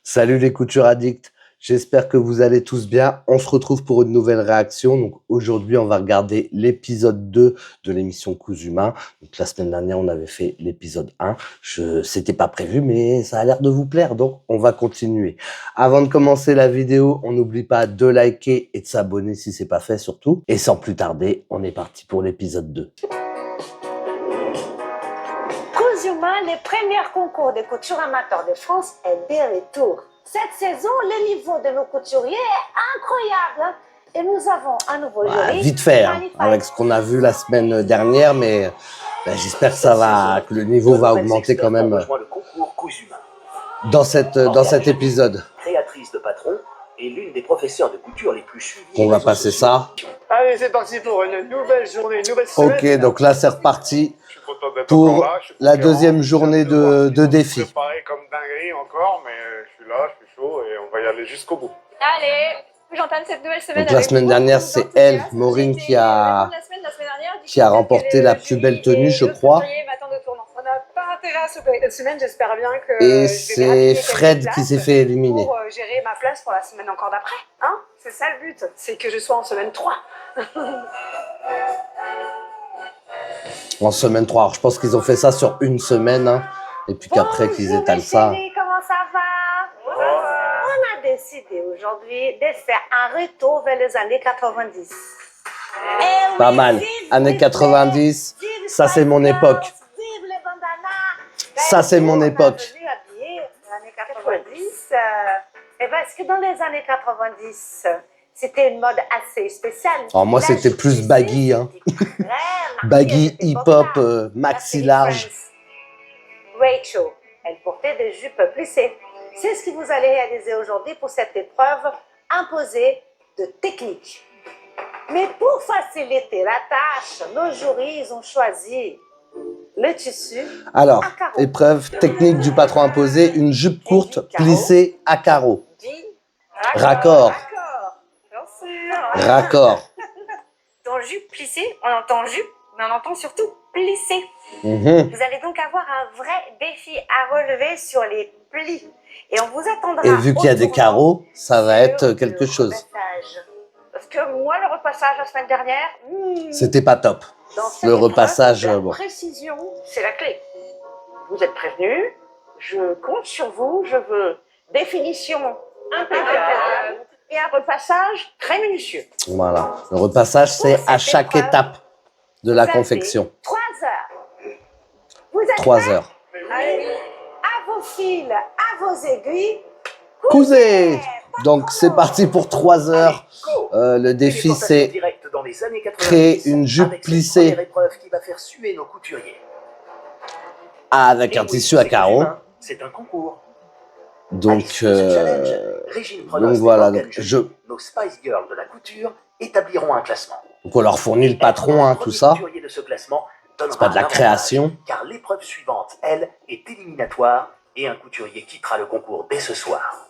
Salut les coutures addicts, j'espère que vous allez tous bien. On se retrouve pour une nouvelle réaction. Donc aujourd'hui, on va regarder l'épisode 2 de l'émission Cousu Main. Donc la semaine dernière, on avait fait l'épisode 1. C'était pas prévu, mais ça a l'air de vous plaire, donc on va continuer. Avant de commencer la vidéo, on n'oublie pas de liker et de s'abonner si c'est pas fait surtout. Et sans plus tarder, on est parti pour l'épisode 2. Cousu Main, les premiers concours de couture amateur de France est de retour. Cette saison, le niveau de nos couturiers est incroyable. Et nous avons un nouveau jury. Vite fait, hein, avec ce qu'on a vu la semaine dernière, mais j'espère que le niveau va augmenter quand même dans cet épisode. Créatrice de patron et l'une des professeurs de couture les plus suivies. On va passer ça. Allez, c'est parti pour une nouvelle journée, une nouvelle semaine. Ok, donc là c'est reparti pour la deuxième journée de défi. Je suis préparé comme dinguerie encore, mais je suis là, je suis chaud et on va y aller jusqu'au bout. Allez, j'entame cette nouvelle semaine. Donc la semaine dernière, c'est elle, Maureen, qui a remporté la plus belle tenue, je crois. On n'a pas intérêt à souper. Cette semaine, j'espère bien que et c'est Fred qui s'est fait éliminer. Pour gérer ma place pour la semaine encore d'après. Hein, c'est ça le but, c'est que je sois en semaine 3. En semaine 3, alors, je pense qu'ils ont fait ça sur une semaine, hein, et puis qu'après qu'ils étalent ça. Chérie, comment ça va? On a décidé aujourd'hui de faire un retour vers les années 90. Pas mal. Années 90, ça c'est mon époque. Ça c'est mon époque. Années 90, et parce que dans les années 90, c'était une mode assez spéciale. Alors moi c'était plus baggy, hein. Baggy, hip-hop, maxi large. Rachel, elle portait des jupes plissées. C'est ce que vous allez réaliser aujourd'hui pour cette épreuve imposée de technique. Mais pour faciliter la tâche, nos jurys ont choisi le tissu. Alors, épreuve technique du patron imposé, une jupe courte plissée à carreaux. Raccord. Raccord. Dans jupe plissée, on entend jupe, mais on entend surtout plissé. Vous allez donc avoir un vrai défi à relever sur les plis. Et on vous attendra. Et vu qu'il y a des carreaux, ça va être quelque chose. Parce que moi, le repassage la semaine dernière, c'était pas top. Le repassage, la bon. précision, c'est la clé. Vous êtes prévenus, je compte sur vous, je veux définition impeccable et un repassage très minutieux. Voilà. Le repassage, c'est à chaque étape de la confection. 3 heures. Vous êtes 3 prêts? heures. Allez, à vos fils, à vos aiguilles. Cousez! Donc c'est parti pour 3 heures. Le défi c'est créer une jupe plissée qui va faire suer nos couturiers. avec un tissu à carreaux. C'est un concours. Donc Donc voilà. Nos Spice Girls de la couture établiront un classement. Donc on leur fournit le patron, hein, tout ça. C'est pas de la création. Car l'épreuve suivante, elle, est éliminatoire et un couturier quittera le concours dès ce soir.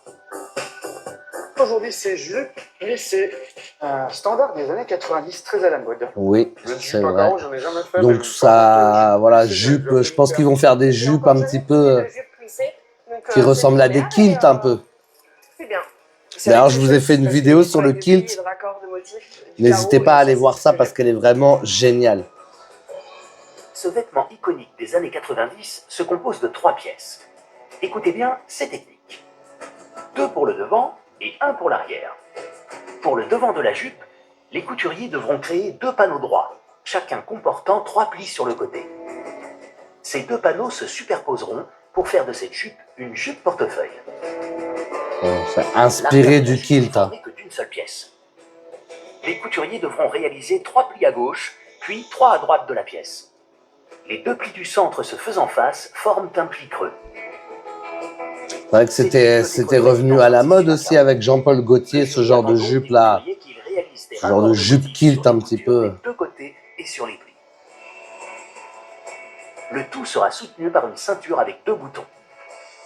Aujourd'hui, c'est jupe plissée, un standard des années 90, très à la mode. Oui, Je ne c'est suis pas vrai. carreau, j'en ai jamais fait. Donc ça, voilà, jupe. Je pense qu'ils vont faire des jupes un petit peu qui ressemblent à des kilts un peu. C'est bien. D'ailleurs, je vous ai fait une vidéo sur le kilt. N'hésitez pas à aller voir ça parce qu'elle est vraiment géniale. Ce vêtement iconique des années 90 se compose de 3 pièces. Écoutez bien, c'est technique. 2 pour le devant et 1 pour l'arrière. Pour le devant de la jupe, les couturiers devront créer 2 panneaux droits, chacun comportant 3 plis sur le côté. Ces 2 panneaux se superposeront pour faire de cette jupe une jupe portefeuille. C'est inspiré du kilt. Hein. Que d'une seule pièce. Les couturiers devront réaliser 3 plis à gauche, puis 3 à droite de la pièce. Les 2 plis du centre se faisant face forment un pli creux. C'est vrai que c'était revenu à la mode aussi avec Jean-Paul Gaultier, ce genre de jupe là. Ce genre de jupe kilt un petit peu. De côté et sur les plis. Le tout sera soutenu par une ceinture avec 2 boutons.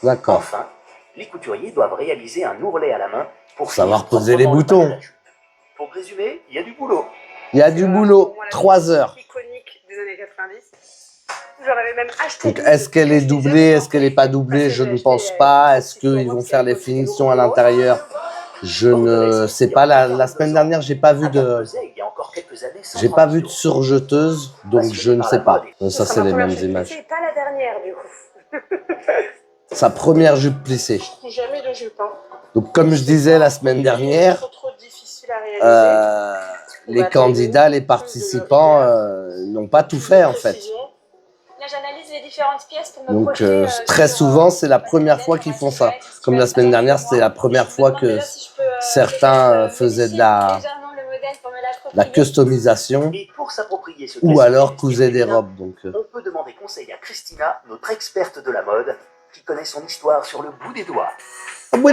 D'accord. Enfin, les couturiers doivent réaliser un ourlet à la main pour savoir poser les boutons. Pour résumer, il y a du boulot. Il y a du boulot, 3 heures. Iconique des années 90. J'en avais même acheté. Donc, est-ce qu'elle est doublée? Est-ce qu'elle n'est pas doublée? Je ne pense pas. Est-ce qu'ils vont faire les finitions à l'intérieur? Je ne sais pas. La semaine dernière, j'ai pas vu de surjeteuse, donc je ne sais pas. Ça, c'est les mêmes images. C'est pas la dernière du coup. Sa première jupe plissée. Jamais de jupe. Hein. Donc, comme je disais la semaine dernière, Trop difficile à réaliser. les candidats, les participants n'ont pas tout fait en fait. Là, j'analyse les différentes pièces pour me Donc projeter, très sur, souvent, c'est la première fois qu'ils font ça. Comme la semaine dernière, c'était la première fois que certains faisaient de la customisation Et pour s'approprier ce ou classique alors style cousaient des féminin, robes. Donc, on peut demander conseil à Christina, notre experte de la mode, qui connaît son histoire sur le bout des doigts. Et elle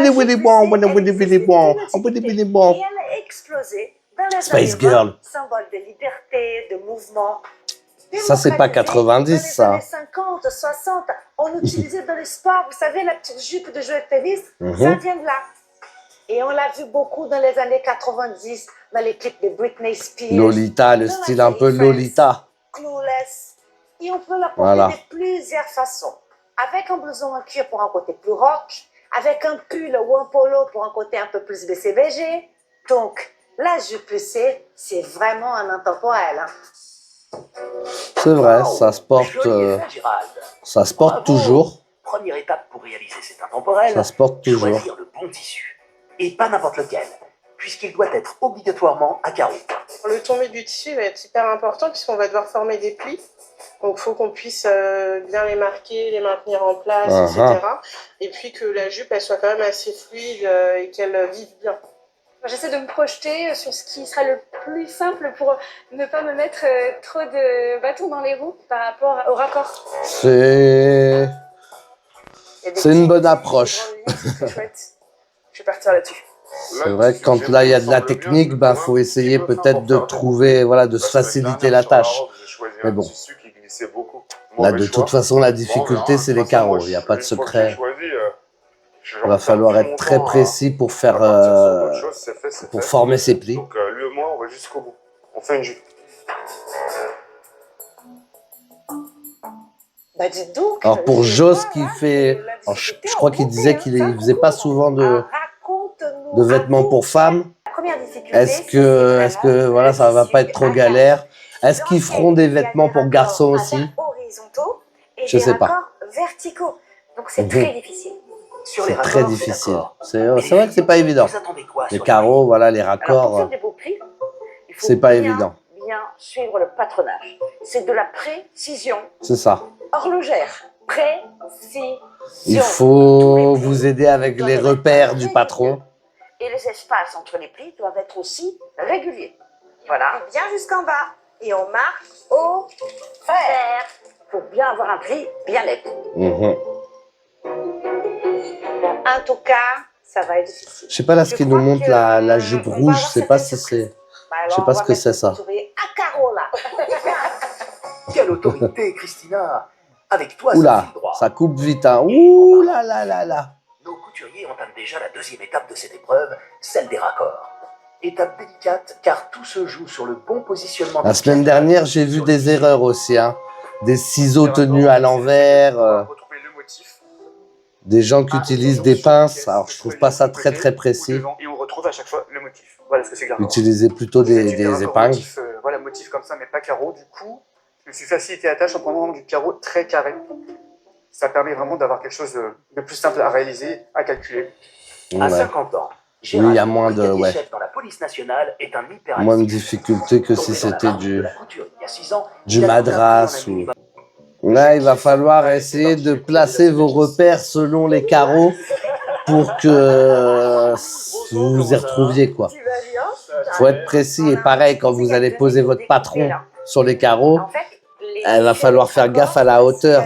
a explosé dans les Space années Girl. 20, symbole de liberté, de mouvement. Ça, c'est pas 90, ça. Dans les années 50, 60, on utilisait dans les sports, vous savez, la petite jupe de joueur de tennis, ça vient de là. Et on l'a vu beaucoup dans les années 90, dans les clips de Britney Spears. Lolita, le style un peu Lolita. Clueless. Et on peut la porter Voilà. de plusieurs façons. Avec un blouson en cuir pour un côté plus rock, avec un pull ou un polo pour un côté un peu plus BCBG. Donc, la jupe plissée, c'est vraiment un intemporel. Hein. C'est vrai, ça se porte, Joli effet, Gérald. ça se porte toujours. Première étape pour réaliser cet intemporel, Ça se porte toujours. choisir le bon tissu. Et pas n'importe lequel, puisqu'il doit être obligatoirement à carreaux. Le tombé du tissu va être hyper important puisqu'on va devoir former des plis. Donc il faut qu'on puisse bien les marquer, les maintenir en place, etc. Et puis que la jupe elle soit quand même assez fluide et qu'elle vive bien. J'essaie de me projeter sur ce qui sera le plus simple pour ne pas me mettre trop de bâtons dans les roues par rapport au raccord. C'est une bonne approche. C'est chouette. Je vais partir là-dessus. C'est vrai que quand là il y a de la technique, faut essayer peut-être de trouver, voilà, de se faciliter la tâche. Mais bon, là de toute façon la difficulté c'est les carreaux, il n'y a pas de secret. Il va falloir être très précis pour faire, pour former ses plis. Donc lui et moi on va jusqu'au bout. On fait une jupe. Bah dites donc. Alors pour Joss qui fait, alors, je crois qu'il disait qu'il ne faisait pas souvent de vêtements pour femmes. Est-ce que voilà, ça va pas être trop galère? Est-ce qu'ils feront des vêtements pour garçons aussi? Je sais pas. Verticaux. Donc c'est très difficile. Sur les C'est très raccords, difficile. d'accord. C'est vrai que c'est pas évident. Vous attendez quoi Les sur carreaux, voilà, les Alors, pour raccords, faire des beaux plis, il faut c'est pas bien, évident. bien suivre le patronage. C'est de la précision C'est ça. horlogère. Précision. Il faut vous aider avec les repères du patron. Et les espaces entre les plis doivent être aussi réguliers. Voilà. Bien jusqu'en bas. Et on marque au fer. Pour bien avoir un pli bien net. Mhm. Bon, en tout cas, ça va être difficile. Je sais pas là ce qui nous montre la jupe rouge, je sais pas si c'est. Je sais pas ce que c'est ça. À carreau là. Quelle autorité, Christina! Avec toi, Oula, ça file droit. ça coupe vite, hein. Ouh là là là là. Nos couturiers entament déjà la deuxième étape de cette épreuve, celle des raccords. Étape délicate, car tout se joue sur le bon positionnement. La semaine dernière, j'ai vu des erreurs aussi, hein. Des ciseaux tenus à l'envers, Retrouver le motif. des gens qui utilisent des pinces. Alors, je trouve pas ça très très précis. Et on retrouve à chaque fois le motif. Voilà ce que c'est grave. Utiliser plutôt des épingles. Voilà, motif comme ça, mais pas carreau. Du coup, je me suis facilité la tâche en prenant du carreau très carré. Ça permet vraiment d'avoir quelque chose de plus simple à réaliser, à calculer. À Ouais. 50 ans, Oui, il y a moins de, brigadier ouais, chef dans la police nationale, est un hyper moins de actif. difficultés que si Tombé dans la c'était marche de du la couture il y a 6 ans, du il a madras appris en un ou. minimum. Là, il va falloir essayer de placer vos repères selon les carreaux pour que vous vous y retrouviez, quoi. Tu vas bien? Faut être précis et pareil, quand vous allez poser votre patron sur les carreaux, En fait, il va falloir faire gaffe à la hauteur.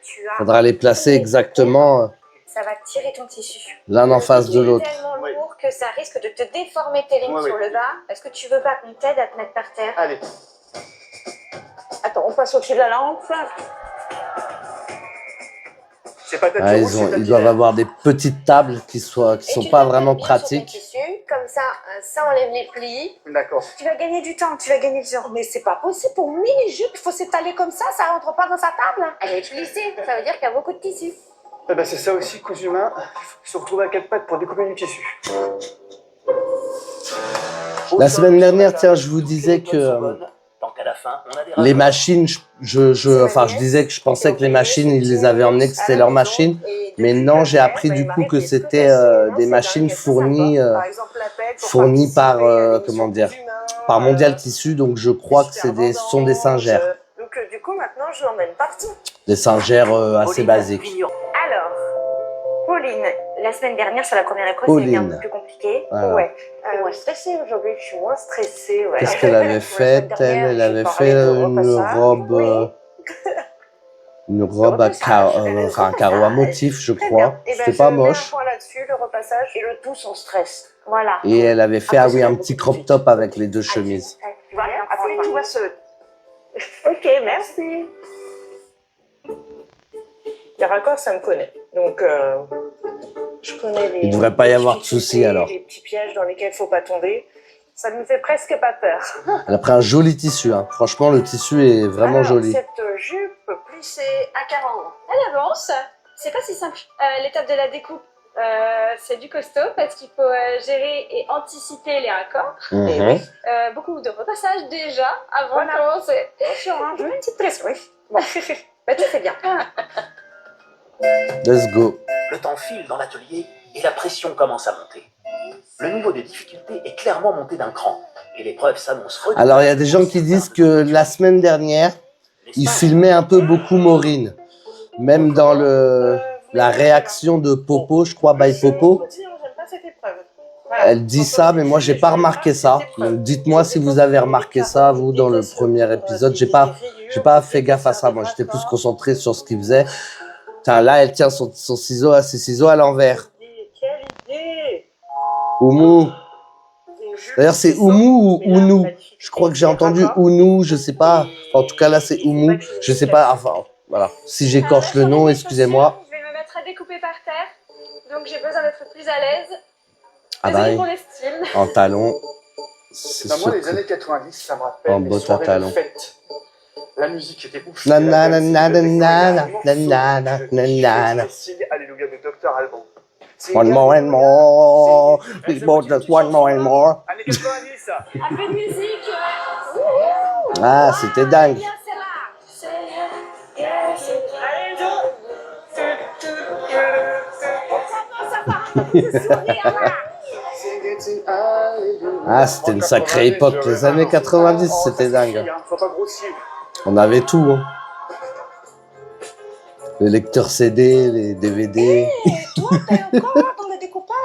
Il faudra les placer exactement Ça va tirer ton tissu. l'un en face de l'autre. C'est tellement lourd que ça risque de te déformer tes lignes sur le bas. Est-ce que tu veux pas qu'on t'aide à te mettre par terre? Allez, Attends, on passe au-dessus de la lampe. c'est pas ta Ah, ils doivent avoir des petites tables qui sont pas vraiment pratiques. comme ça enlève les plis. D'accord. Tu vas gagner du temps, tu vas gagner du temps. Mais c'est pas possible pour une mini-jupe, il faut s'étaler comme ça rentre pas dans sa table. Elle est plissée, ça veut dire qu'il y a beaucoup de tissu. Eh ben, c'est ça aussi, cousu main. Il faut se retrouver à quatre pattes pour découper du tissu. La semaine dernière, tiens, je vous disais que les machines, je disais que je pensais que les machines, ils les avaient emmenées, que c'était leurs machines. Mais non, j'ai appris du coup que c'était des machines fournies par, comment dire, par Mondial Tissu. Donc je crois que ce sont des singères. Donc du coup, maintenant, je l'emmène partout. Des singères assez basiques. Alors, Pauline, la semaine dernière sur la première épreuve, c'était un peu plus compliqué. Voilà. Ouais. Moins stressée aujourd'hui, je suis moins stressée. Ouais. Qu'est-ce qu'elle avait fait, elle? Elle avait fait une robe à carreaux à motif, je crois. C'était pas moche. Je mets un point là-dessus, le repassage, et le tout sans stress. Voilà. Et elle avait fait, un petit crop top avec les deux chemises. Voilà, après tout va se... Ok, merci. Les raccords, ça me connaît. Donc, je connais les... Il ne devrait pas y avoir de soucis alors. Les petits pièges dans lesquels il ne faut pas tomber. Ça ne me fait presque pas peur. Elle a pris un joli tissu. Hein. Franchement, le tissu est vraiment joli. Cette jupe plissée à carreaux. Elle avance. C'est pas si simple. L'étape de la découpe, c'est du costaud parce qu'il faut gérer et anticiper les raccords. Beaucoup de repassage déjà avant de commencer. Attention, hein, je mets une petite pression. Oui. Bon, bah, tu fais bien. Let's go. Le temps file dans l'atelier et la pression commence à monter. Le niveau de difficulté est clairement monté d'un cran et l'épreuve s'annonce redoutable. Alors, il y a des gens qui disent que la semaine dernière, ils filmaient un peu beaucoup Maureen. Même dans la réaction de Popo, je crois, by Popo. Elle dit ça, mais moi, j'ai pas remarqué ça. Donc, dites-moi si vous avez remarqué ça, vous, dans le premier épisode. J'ai pas fait gaffe à ça. Moi, j'étais plus concentré sur ce qu'il faisait. Putain, là, elle tient ses ciseaux à l'envers. Quelle idée! Oumou. D'ailleurs, c'est Oumou ou Ounou? Je crois que j'ai entendu Ounou, je sais pas. En tout cas, là, c'est Oumou. Je sais pas. Enfin, voilà. Si j'écorche le nom, excusez-moi. Je vais me mettre à découper par terre. Donc j'ai besoin d'être plus à l'aise. Ah bah Désolée oui. pour les styles. En talon. C'est Moi, sûr. les années 90, ça me rappelle En les botte à soirées de talons. fête. La musique était ouf. Nanana, Alléluia nanana. de Dr. Alban. One more and more. Please, just one more and more. Années 90, ça. Un peu de musique. Ah, c'était dingue. Bien, c'est là. Ah, c'était une sacrée époque. Les années 90, c'était dingue. Faut pas grossir. On avait tout. Hein. Les lecteurs CD, les DVD. Toi, t'es encore dans le découpage?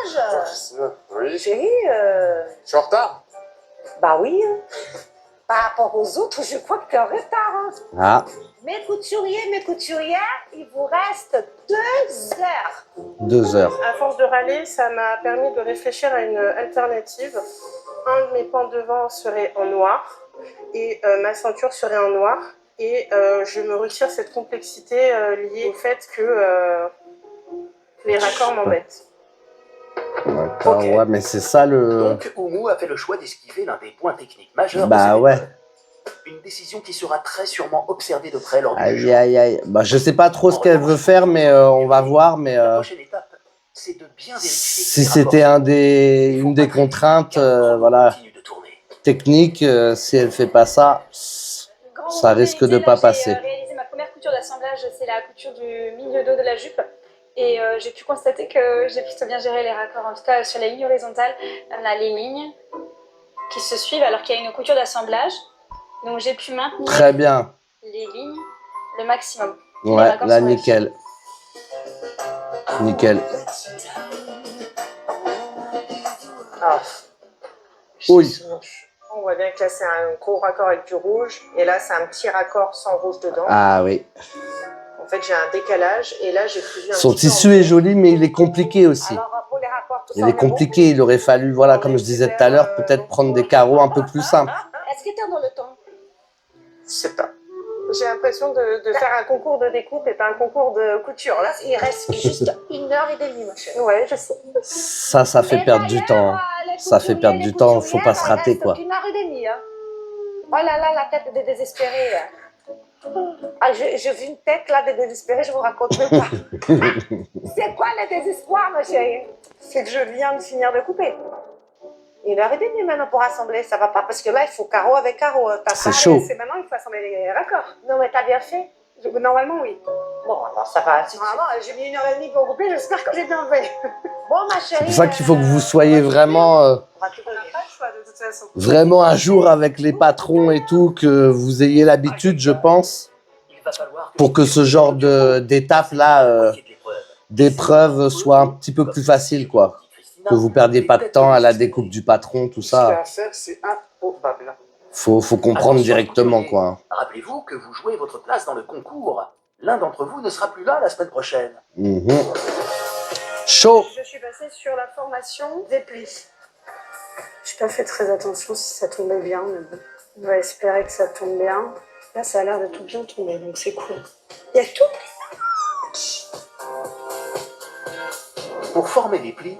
Oui. Chérie, Je suis en retard. bah oui. Par rapport aux autres, je crois que t'es en retard. Hein. Ah, Mes couturières, il vous reste 2 heures. 2 heures. À force de râler, ça m'a permis de réfléchir à une alternative. Un de mes pans devant serait en noir et ma ceinture serait en noir. Et je me retire cette complexité liée au fait que les raccords m'embêtent. D'accord, ouais, mais c'est ça le... Donc, Oumou a fait le choix d'esquiver l'un des points techniques majeurs de Bah cette ouais. épreuve. Une décision qui sera très sûrement observée de près lors du Aïe, jeu. aïe, aïe. Bah, je sais pas trop ce qu'elle veut faire, mais on va voir. Mais La prochaine étape, c'est de bien vérifier si que les c'était rapports une des contraintes, voilà, continuent de tourner. techniques, si elle fait pas ça, ça risque de pas passer. J'ai réalisé ma première couture d'assemblage, c'est la couture du milieu dos de la jupe. Et j'ai pu constater que j'ai plutôt bien géré les raccords. En tout cas, sur la ligne horizontale, on a les lignes qui se suivent alors qu'il y a une couture d'assemblage. Donc j'ai pu maintenir Très bien. les lignes le maximum. Ouais, raccords là, sont nickel. Nickel. Ah. Oui. On voit bien que là, c'est un gros raccord avec du rouge. Et là, c'est un petit raccord sans rouge dedans. Ah oui. En fait, j'ai un décalage. Et là, j'ai cousu un Son petit peu tissu en est bleu. joli, mais il est compliqué aussi. Alors, pour les raccords, tout Il ça, est on bon? compliqué. Il aurait fallu, voilà, comme je disais tout à l'heure, peut-être prendre des carreaux un peu plus simples. Est-ce que t'es dans le temps? C'est pas. J'ai l'impression de faire un concours de découpe et pas un concours de couture. Là, il reste juste 1h30, ma chérie. Ouais, je sais. Ça fait perdre du temps. Le Ça fait perdre du temps, faut pas se rater, quoi. Une heure et demie. Hein. Oh là là, la tête de désespéré. Ah, j'ai vu une tête là de désespéré, je vous raconte même pas. C'est quoi le désespoir, ma chérie? C'est que je viens de finir de couper. Une heure et demie maintenant pour assembler, ça va pas. Parce que là, il faut carreau avec carreau. C'est chaud. C'est maintenant, il faut assembler les raccords. Non, mais t'as bien fait? Normalement, oui. Bon, alors ça va. Normalement, j'ai mis une heure et demie pour couper, j'espère que j'ai bien fait. Bon, ma chérie. C'est pour ça qu'il faut que vous soyez vraiment, On n'a pas le choix de toute façon. vraiment à jour avec les patrons et tout, que vous ayez l'habitude, je pense, Il va falloir pour que ce genre d'étape-là, d'épreuve soit un petit peu plus facile, quoi. Que vous perdiez pas de temps à la découpe du patron, tout Ce qu'il y a ça. à faire, c'est improbable. Faut comprendre directement, quoi. Rappelez-vous que vous jouez votre place dans le concours. L'un d'entre vous ne sera plus là la semaine prochaine. Mhm. Chaud. Je suis passée sur la formation des plis. J'ai pas fait très attention si ça tombait bien, mais bon. On va espérer que ça tombe bien. Là, ça a l'air de tout bien tomber, donc c'est cool. Il y a tout. Pour former les plis,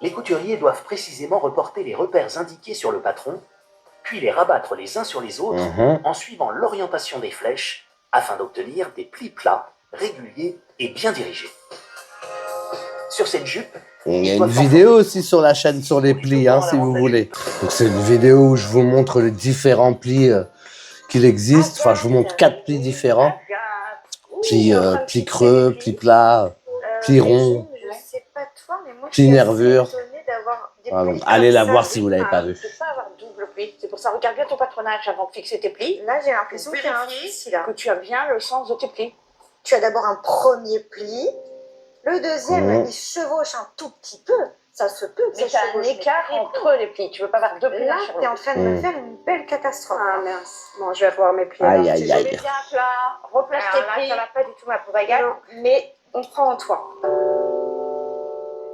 les couturiers doivent précisément reporter les repères indiqués sur le patron, puis les rabattre les uns sur les autres en suivant l'orientation des flèches afin d'obtenir des plis plats, réguliers et bien dirigés. Sur cette jupe, Il y a une vidéo aussi sur la chaîne sur les plis, hein, si vous voulez. Donc c'est une vidéo où je vous montre les différents plis qu'il existe. Enfin, je vous montre 4 plis différents. Plis creux, plis plats, plis ronds, Je sais pas toi, mais moi, plis nervures. Ah, donc, allez la voir si vous l'avez pas vue. Tu peux pas avoir double pli. C'est pour ça, regarde bien ton patronage avant de fixer tes plis. Là, j'ai l'impression qu'il y a un Vérifie souci là. que tu as bien le sens de tes plis. Tu as d'abord un premier pli. Le deuxième, Mmh. il chevauche un tout petit peu. Ça se peut que Mais ça tu as un chevauche, écart mais très entre les plis. Tu veux pas avoir deux peu. plis Là, l'un sur tu es en l'autre. train de me faire une belle catastrophe. Ah mince. Bon, je vais revoir mes plis. Aïe, alors. aïe, Tu les aïe. mets bien plat, replace tes Alors là, plis. ça va pas du tout, ma pauvre Agathe. Non, mais on prend en toi.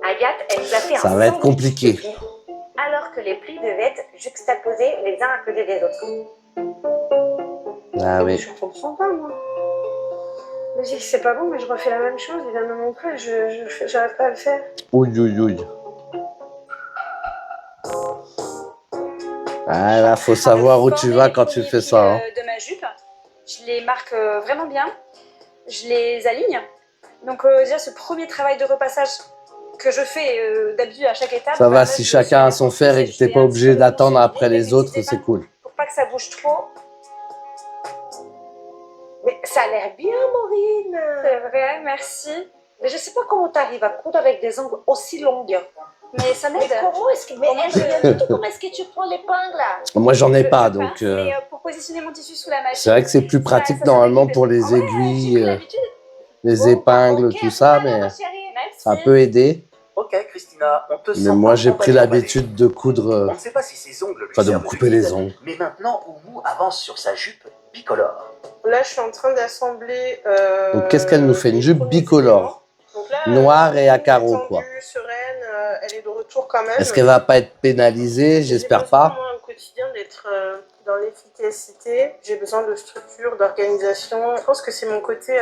Agathe, elle nous a fait Ça un va être sandwich compliqué. de plis, alors que les plis devaient être juxtaposés les uns à côté des autres. Ah oui. Je comprends pas, moi. Je me dis que c'est pas bon, mais je refais la même chose. Il vient de me montrer, j'arrive pas à le faire. Ouille, ouille, ouille. Ah là, faut savoir où tu vas quand tu fais ça. Hein. De ma jupe, je les marque vraiment bien, je les aligne. Donc déjà ce premier travail de repassage que je fais d'habitude à chaque étape. Ça va, là, si je chacun a fais son fer et que je t'es fais pas un obligé petit peu d'attendre de après les autres, n'hésitez c'est pas cool. Pour pas que ça bouge trop. Mais ça a l'air bien, Maureen. C'est vrai, merci. Mais je sais pas comment tu arrives à coudre avec des ongles aussi longues. Mais ça Mais m'aide. comment est-ce que... Mais Comment elle vient du tout, comment est-ce que tu prends l'épingle là? Moi, j'en ai Je pas, peux donc Mais pour positionner mon tissu sous la machine. c'est vrai que c'est plus pratique ça normalement s'appelle pour des- les En vrai, j'ai aiguilles, pris l'habitude. les Bon, épingles, ok, tout ça, alors, mais ma chérie. Merci. ça peut aider. Ok, Christina, on te sent Mais moi, pas j'ai pris emballée. l'habitude de coudre, On ne sait pas si ses ongles lui enfin, de me servent couper guide, les ongles. mais maintenant, Oumou avance sur sa jupe bicolore. Là, je suis en train d'assembler. Donc, qu'est-ce qu'elle nous fait? Une les jupe premiers bicolore. éléments. Donc là, Noire et à carreaux, détendue, quoi. Sereine, elle est de retour quand même. Est-ce qu'elle va pas être pénalisée? J'espère J'ai besoin, pas. moi, au quotidien, d'être dans l'efficacité. J'ai besoin de structure, d'organisation. Je pense que c'est mon côté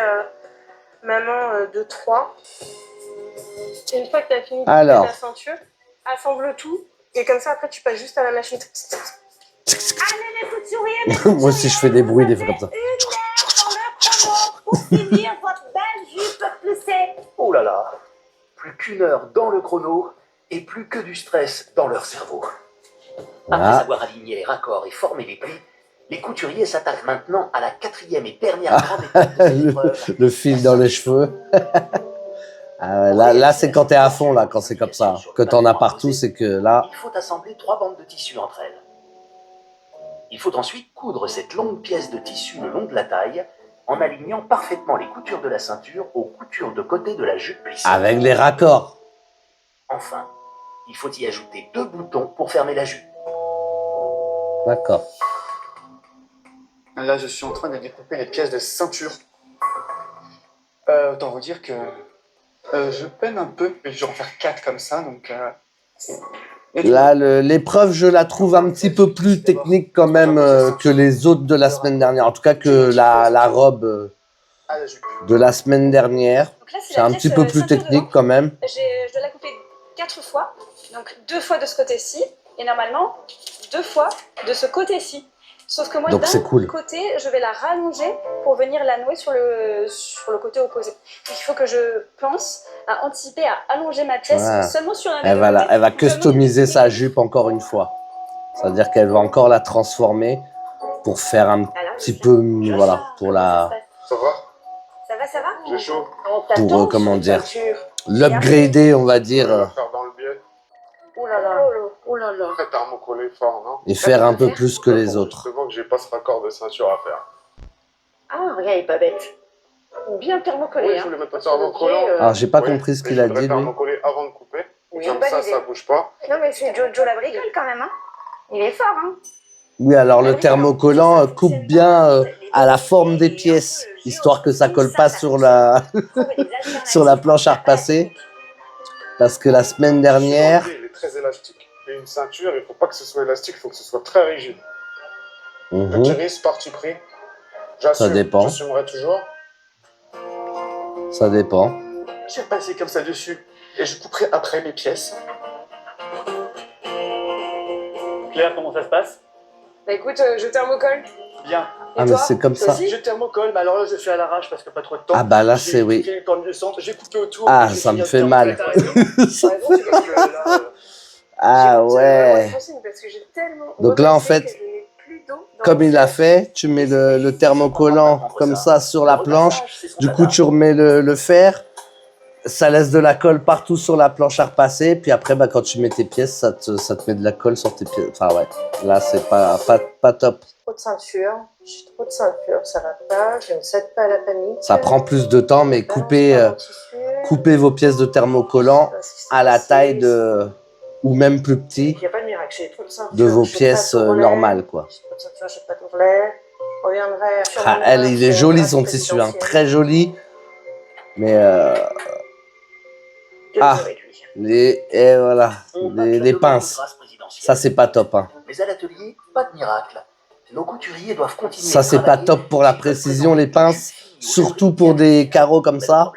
maman de 3. Une fois que tu as fini de Alors. couper ta ceinture, assemble tout. Et comme ça, après, tu passes juste à la machine. Allez, les couturiers, Moi aussi, je fais des bruits, des fois comme ça. pour finir votre belle jupe plissée. Oh là là, plus qu'une heure dans le chrono et plus que du stress dans leur cerveau. Après Voilà. avoir aligné les raccords et formé les plis, les couturiers s'attaquent maintenant à la 4e et dernière grande étape de cette épreuve. Le fil dans les cheveux. Ah ouais, là c'est quand t'es à fond, là, quand c'est comme ça. Que t'en as partout, c'est que là... Il faut assembler 3 bandes de tissu entre elles. Il faut ensuite coudre cette longue pièce de tissu le long de la taille en alignant parfaitement les coutures de la ceinture aux coutures de côté de la jupe plissée. Avec les raccords. Enfin, il faut y ajouter 2 boutons pour fermer la jupe. D'accord. Là, je suis en train de découper les pièces de ceinture. Autant vous dire que je peine un peu, mais je vais en faire 4 comme ça, donc... Là, l'épreuve, je la trouve un petit peu plus technique quand même que les autres de la semaine dernière. En tout cas, que la robe à la jupe. de la semaine dernière. Donc là, C'est un la petit pièce, peu plus ceinture technique devant. quand même. Je dois la couper 4 fois. Donc 2 fois de ce côté-ci et normalement 2 fois de ce côté-ci. Sauf que moi, Donc, c'est d'un cool. côté, je vais la rallonger pour venir la nouer sur le côté opposé. Donc, il faut que je pense à anticiper, à allonger ma pièce Ouais. seulement sur un Elle va, côté. elle va Ou seulement customiser du sa côté. jupe encore une fois. C'est-à-dire qu'elle va encore la transformer pour faire un Alors, petit peu, voilà, pour Comment ça la, se passe Ça va? Ça va, ça va? J'ai chaud. On t'attend pour, sur comment une dire, voiture. l'upgrader, on va Je vais dire, le faire dans le biais. Oh là là, oh là là. Très thermocollé fort, non? et faire un peu plus que les autres. Justement que j'ai pas ce raccord de ceinture à faire. Ah, regarde, il est pas bête. Bien thermocollé, Oui, je hein. voulais mettre un Parce que le thermocollant. pied, Alors, j'ai pas Oui, compris ce mais qu'il je a voudrais dit, lui. thermocoller avant de couper. Oui, Comme bonne ça, idée. ça bouge pas. Non, mais c'est Jojo la bricole quand même, hein. Il est fort, hein. Oui, alors le thermocollant coupe bien à la forme des pièces, histoire que ça colle pas sur la, sur la planche à repasser. Parce que la semaine dernière, Il est très élastique. Et une ceinture, il faut pas que ce soit élastique, il faut que ce soit très rigide. Petit risque, parti pris. J'assume. Ça dépend. J'assumerai toujours. ça dépend. Je vais passer comme ça dessus et je couperai après mes pièces. Claire, comment ça se passe? Bah écoute, je thermocolle. Bien. Ah, mais c'est comme ça. Je thermocolle, mais alors là, je fais à l'arrache parce que pas trop de temps. Ah bah là, J'ai c'est oui. coupé les cornes de centre, j'ai coupé autour. Ah, j'ai ça fini me à fait thermocoller, mal. t'as raison. Ça- T'as raison, c'est parce que là, Ah ouais. Parce que j'ai tellement Donc là, en repassé fait, que je n'ai plus d'eau dans Comme mon il a sac. fait, tu mets le thermocollant comme ça sur la planche. Du coup, tu remets le fer. Ça laisse de la colle partout sur la planche à repasser. Puis après, bah, quand tu mets tes pièces, ça te met de la colle sur tes pièces. Enfin, ouais. Là, c'est pas top. Trop de ceinture. J'ai trop de ceinture, ça va pas. Je ne cède pas à la panique. Ça prend plus de temps, mais coupez vos pièces de thermocollant à la taille de, ou même plus petit, Il n'y a pas de miracle, j'ai trop de ceinture. de vos je fais pièces pas de tourlet. normales, quoi. J'ai trop de ceinture, j'ai pas de tourlet. Je reviendrai sur Ah, mon il est joli son tissu, hein, très joli. Mais et voilà, les pinces, ça c'est pas top, hein. Mais à l'atelier, pas de miracle. Nos couturiers doivent continuer. Ça c'est pas top pour la précision, les pinces, surtout pour des carreaux comme ça.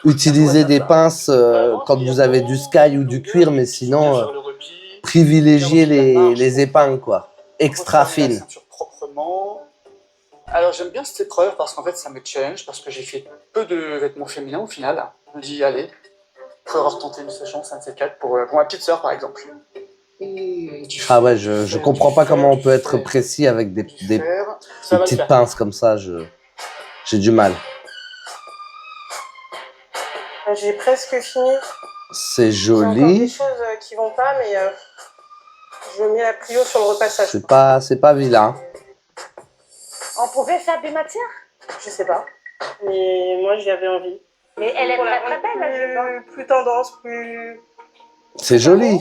Utilisez des pinces quand vous avez du sky ou du cuir, mais sinon privilégiez les épingles, quoi, extra fines. La ceinture proprement. Alors j'aime bien cette épreuve parce qu'en fait ça me challenge, parce que j'ai fait peu de vêtements féminins au final. Je me dis allez, faudra retenter une chance, un de ces quatre, pour ma petite sœur par exemple. Ah ouais, je comprends pas comment on peut être précis avec des petites pinces comme ça, j'ai du mal. J'ai presque fini. C'est J'ai encore des joli, choses qui vont pas, mais je mets la prio sur le repassage. c'est pas vilain. On pouvait faire des matières? Je sais pas. Mais moi, j'y avais envie. Mais elle est Pour la très très belle, la jupe, hein. plus tendance, plus... C'est joli,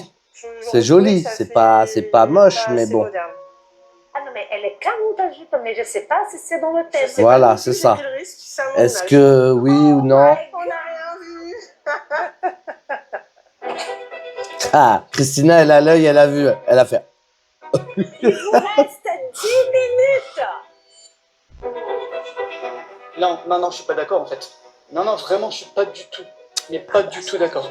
c'est joli, Ça c'est fait pas moche, pas mais assez bon. moderne. Ah non, mais elle est calme ta jupe, mais je sais pas si c'est dans le thème. Voilà, J'ai c'est ça. pris le risque, c'est à mon Est-ce âge. que oui ou non? On n'a rien vu. Ah, Christina, elle a l'œil, elle a vu, elle a fait. Il vous reste 10 minutes. Non, je suis pas d'accord en fait. Non, vraiment, je suis pas du tout. Mais pas du tout d'accord.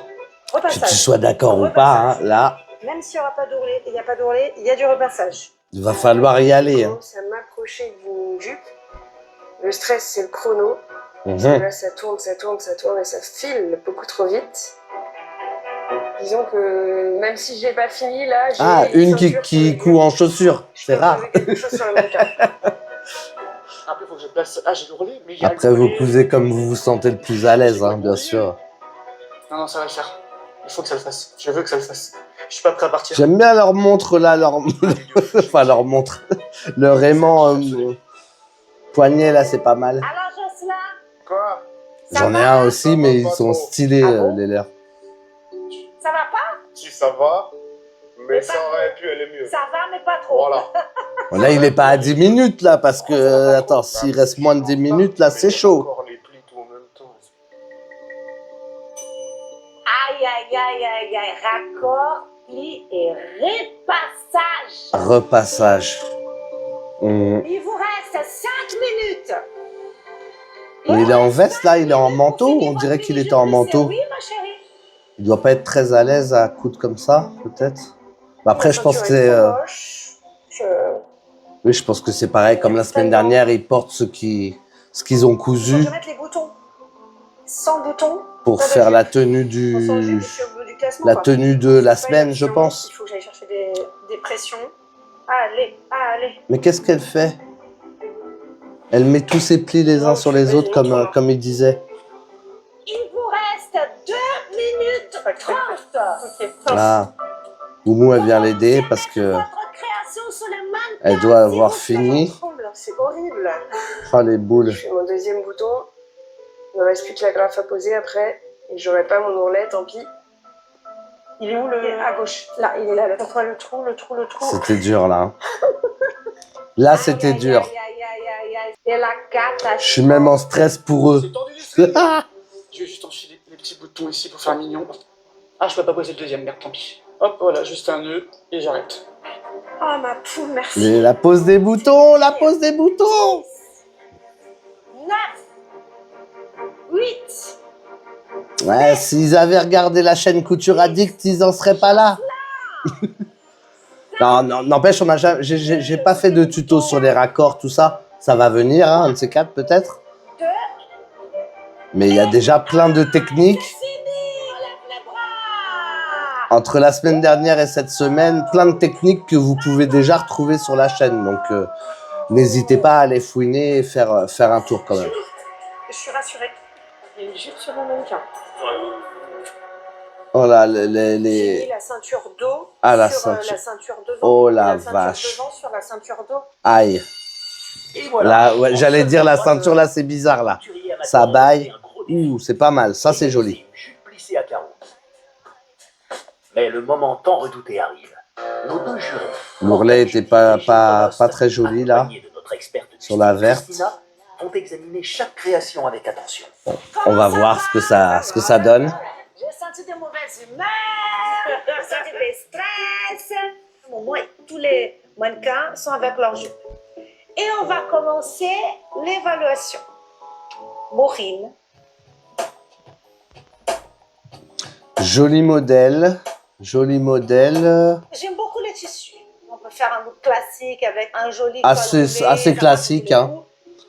Que Repassage. tu sois d'accord ou pas, hein, là, Même s'il n'y aura pas d'ourlet, il n'y a pas d'ourlet, il y a du repassage. il va falloir y aller. Je Hein. commence à m'approcher d'une jupe. Le stress, c'est le chrono. Mhm. Là, ça tourne et ça file beaucoup trop vite. Disons que même si j'ai pas fini, là, j'ai Ah, une ceinture qui sur coud en chaussures, c'est rare. J'ai quelque chose sur le mannequin. Après, il faut que je place. Ah, j'ai l'ourlet, mais il y a Après, le vous volet. cousez comme vous vous sentez le plus à l'aise, hein, bien sûr. Non, ça va le faire. Il faut que ça le fasse. Je veux que ça le fasse. Je suis pas prêt à partir. J'aime bien leur montre là, enfin leur montre, leur aimant poignet là, c'est pas mal. Alors, Jocelyn, Quoi? J'en ai un aussi, mais ils sont stylés Ah bon les leurs. ça va pas? Si ça va, mais Mais ça pas aurait pu aller mieux. Ça va, mais pas trop. Voilà. Bon, là, il est pas à 10 minutes là, parce que attends, s'il reste moins de 10 minutes là, c'est chaud. Encore les plis tout en même temps. Aïe, aïe, aïe, aïe, aïe. Raccord, pli et repassage. Repassage. Il vous reste 5 minutes. Mais il est en veste là, il est en manteau, on dirait qu'il était en manteau. Oui, ma chérie. Il doit pas être très à l'aise à coudre comme ça, peut-être. Bah, après, je pense que c'est... Oui, je pense que c'est pareil. Comme la semaine dernière, ils portent ce qu'ils ont Faut que cousu je mette les boutons. Sans boutons. pour pas de faire jupe. la tenue Sans jupe, du... je suis au bout du classement, La quoi. tenue de la C'est pas une semaine, je option. pense. Il faut que j'aille chercher des pressions. Allez, allez. Mais qu'est-ce qu'elle fait? Elle met tous ses plis les uns sur les autres, comme il disait. Il vous reste 2 minutes 30. Ok. Ah, Moumou, elle vient l'aider parce que Votre création sur le mannequin, elle doit avoir s'il vous plaît. fini. C'est horrible. Oh, les boules. Je fais mon deuxième bouton. Il me reste plus que la graffe à poser après. Et j'aurai pas mon ourlet, tant pis. Il est où le... À gauche. Là, il est là. Entre le trou. C'était dur, là. Là, c'était dur. Aïe, aïe, aïe, aïe, aïe. C'est la catastrophe. Je suis même en stress pour eux. C'est tendu du slip. Je vais juste enfiler les petits boutons ici pour faire mignon. Ah, je peux pas poser le deuxième, merde, tant pis. Hop, voilà, juste un nœud et j'arrête. Oh, ma poule, merci. Mais la pose des boutons, la pose des boutons. 9, 8. Ouais, s'ils avaient regardé la chaîne Couture Addict, ils en seraient pas là. Non, n'empêche, j'ai pas fait de tuto sur les raccords, tout ça. Ça va venir, hein, un de ces quatre peut-être. Mais il y a déjà plein de techniques. Entre la semaine dernière et cette semaine, plein de techniques que vous pouvez déjà retrouver sur la chaîne. Donc, n'hésitez pas à aller fouiner et faire un tour quand même. Je suis rassurée. Il y a une jupe sur mon mannequin. Oh là, J'ai mis la ceinture dos Ah, sur la la ceinture devant. Oh Et la ceinture vache. devant sur la ceinture dos. Aïe. Et voilà. Là, ouais, j'allais dire la ceinture là, c'est bizarre là. Ça baille. Ouh, c'est pas mal. Ça, c'est joli. Une jupe plissée à carreaux. Mais le moment tant redouté arrive. Nos deux jurés, L'ourlet était pas très joli là. accompagnés de notre experte du Sur la style verte. Christina, vont examiner chaque création avec attention. On va voir ce que ça donne. J'ai senti des mauvaises humeurs, j'ai senti des stress. Au moins, tous les mannequins sont avec leur jupe. Et on va commencer l'évaluation. Maureen, Joli modèle. Joli modèle. j'aime beaucoup les tissus. On peut faire un look classique avec un joli Assez- col roulé, assez ça classique, va hein. tous les goûts.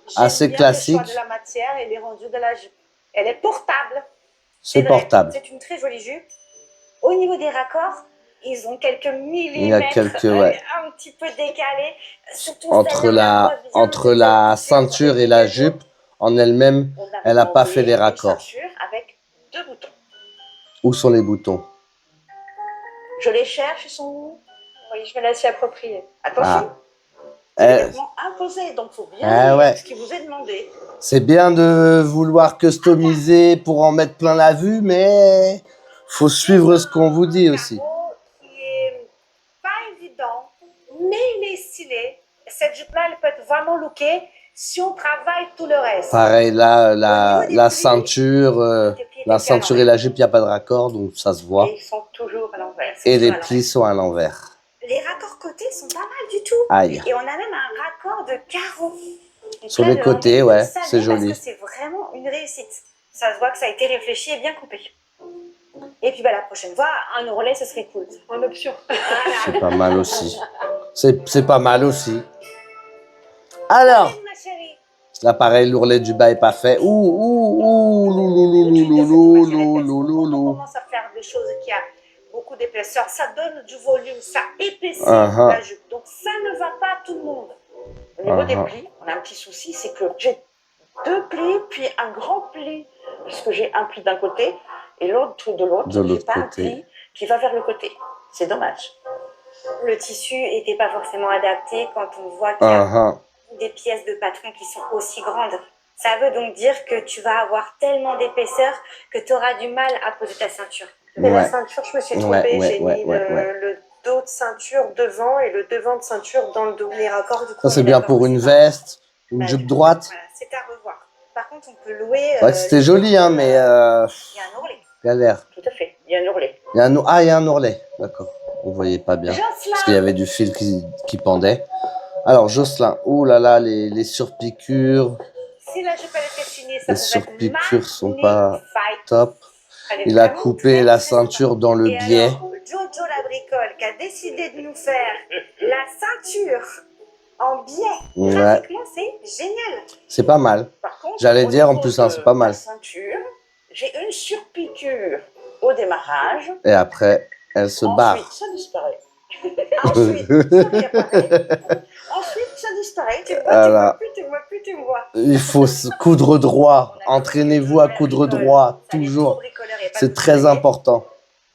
J'aime Assez bien classique. le choix de la matière et les rendus de la jupe. Elle est portable. C'est vrai, portable. C'est une très jolie jupe. Au niveau des raccords, ils ont quelques millimètres, Il y a quelques, ouais. un petit peu décalés. Surtout Entre celle-là, on voit bien la que c'est ceinture et la jupe, en elle-même, on a elle a pas fait les une raccords. ceinture avec 2 boutons. Où sont les boutons? Je les cherche, ils sont où? Oui, je me la suis appropriée. Attention, Eh, c'est vêtements imposés, donc il faut bien Ah lire ouais. ce qui vous est demandé. c'est bien de vouloir customiser pour en mettre plein la vue, mais faut suivre ce qu'on vous dit aussi. Carreau qui est pas évident, mais il est stylé. Cette jupe-là, elle peut être vraiment lookée si on travaille tout le reste. Pareil, là, Au niveau des la plis, ceinture, les plis étaient la ceinture à et la jupe, il n'y a pas de raccord, donc ça se voit. Et ils sont toujours à l'envers. Et les Voilà. plis sont à l'envers. Les raccords côtés sont pas mal du tout. Aïe. Et on a même un raccord de carreaux. Donc Sur là, les le côtés, rendu, ouais, vous savez, c'est joli. Parce que c'est vraiment une réussite. Ça se voit que ça a été réfléchi et bien coupé. Et puis bah, la prochaine fois, un ourlet, ce serait cool. En option. C'est pas mal aussi. C'est pas mal aussi. Alors, Ma chérie. là, pareil, l'ourlet du bas est pas fait. Ouh, Quand on commence à faire des choses qui a beaucoup d'épaisseur, ça donne du volume, ça épaissit Uh-huh. la jupe. Donc ça ne va pas à tout le monde. Au niveau des Uh-huh. plis, on a un petit souci, c'est que j'ai 2 plis, puis un grand pli, puisque j'ai un pli d'un côté et l'autre de l'autre. De l'autre J'ai pas un côté. pli qui va vers le côté. C'est dommage. Le tissu n'était pas forcément adapté quand on voit qu'il y a Uh-huh. des pièces de patron qui sont aussi grandes. Ça veut donc dire que tu vas avoir tellement d'épaisseur que tu auras du mal à poser ta ceinture. Mais la Ouais. ceinture, je me suis Ouais, trompée. ouais, J'ai ouais, mis ouais. le dos de ceinture devant et le devant de ceinture dans le dos. Les raccords, du coup. Ça, c'est on est bien d'accord. pour une veste, une Bah, jupe droite. Voilà, c'est à revoir. Par contre, on peut louer. C'est vrai que c'était joli, hein, mais Il y a un ourlet. galère. Tout à fait. Il y a un ourlet. Il y a un ourlet. D'accord. On voyait pas bien. Parce qu'il y avait du fil qui pendait. Alors, Jocelyn. Oh là là, les surpiqûres. Si la jupe elle était finie, ça Les pourrait être surpiqûres sont pas magnifique. top. Elle est Il a vraiment coupé très, la très sympa. ceinture dans le Et biais. alors, Jojo la bricole qui a décidé de nous faire la ceinture en biais, Ouais, graphiquement, c'est génial. c'est pas mal. Par contre, J'allais au dire en niveau plus, hein, de c'est pas la mal. ceinture, j'ai une surpiqûre au démarrage. Et après, elle se barre. Ensuite, ça disparaît. Ensuite, ça réapparaît. Ensuite, ça disparaît. Tu me vois, tu me vois Voilà. plus, tu me vois plus, tu me vois. Il faut coudre droit. On a Entraînez-vous à la coudre bricole. droit, Ça allait trop toujours. bricoleur, il y a pas C'est de très couturier. important.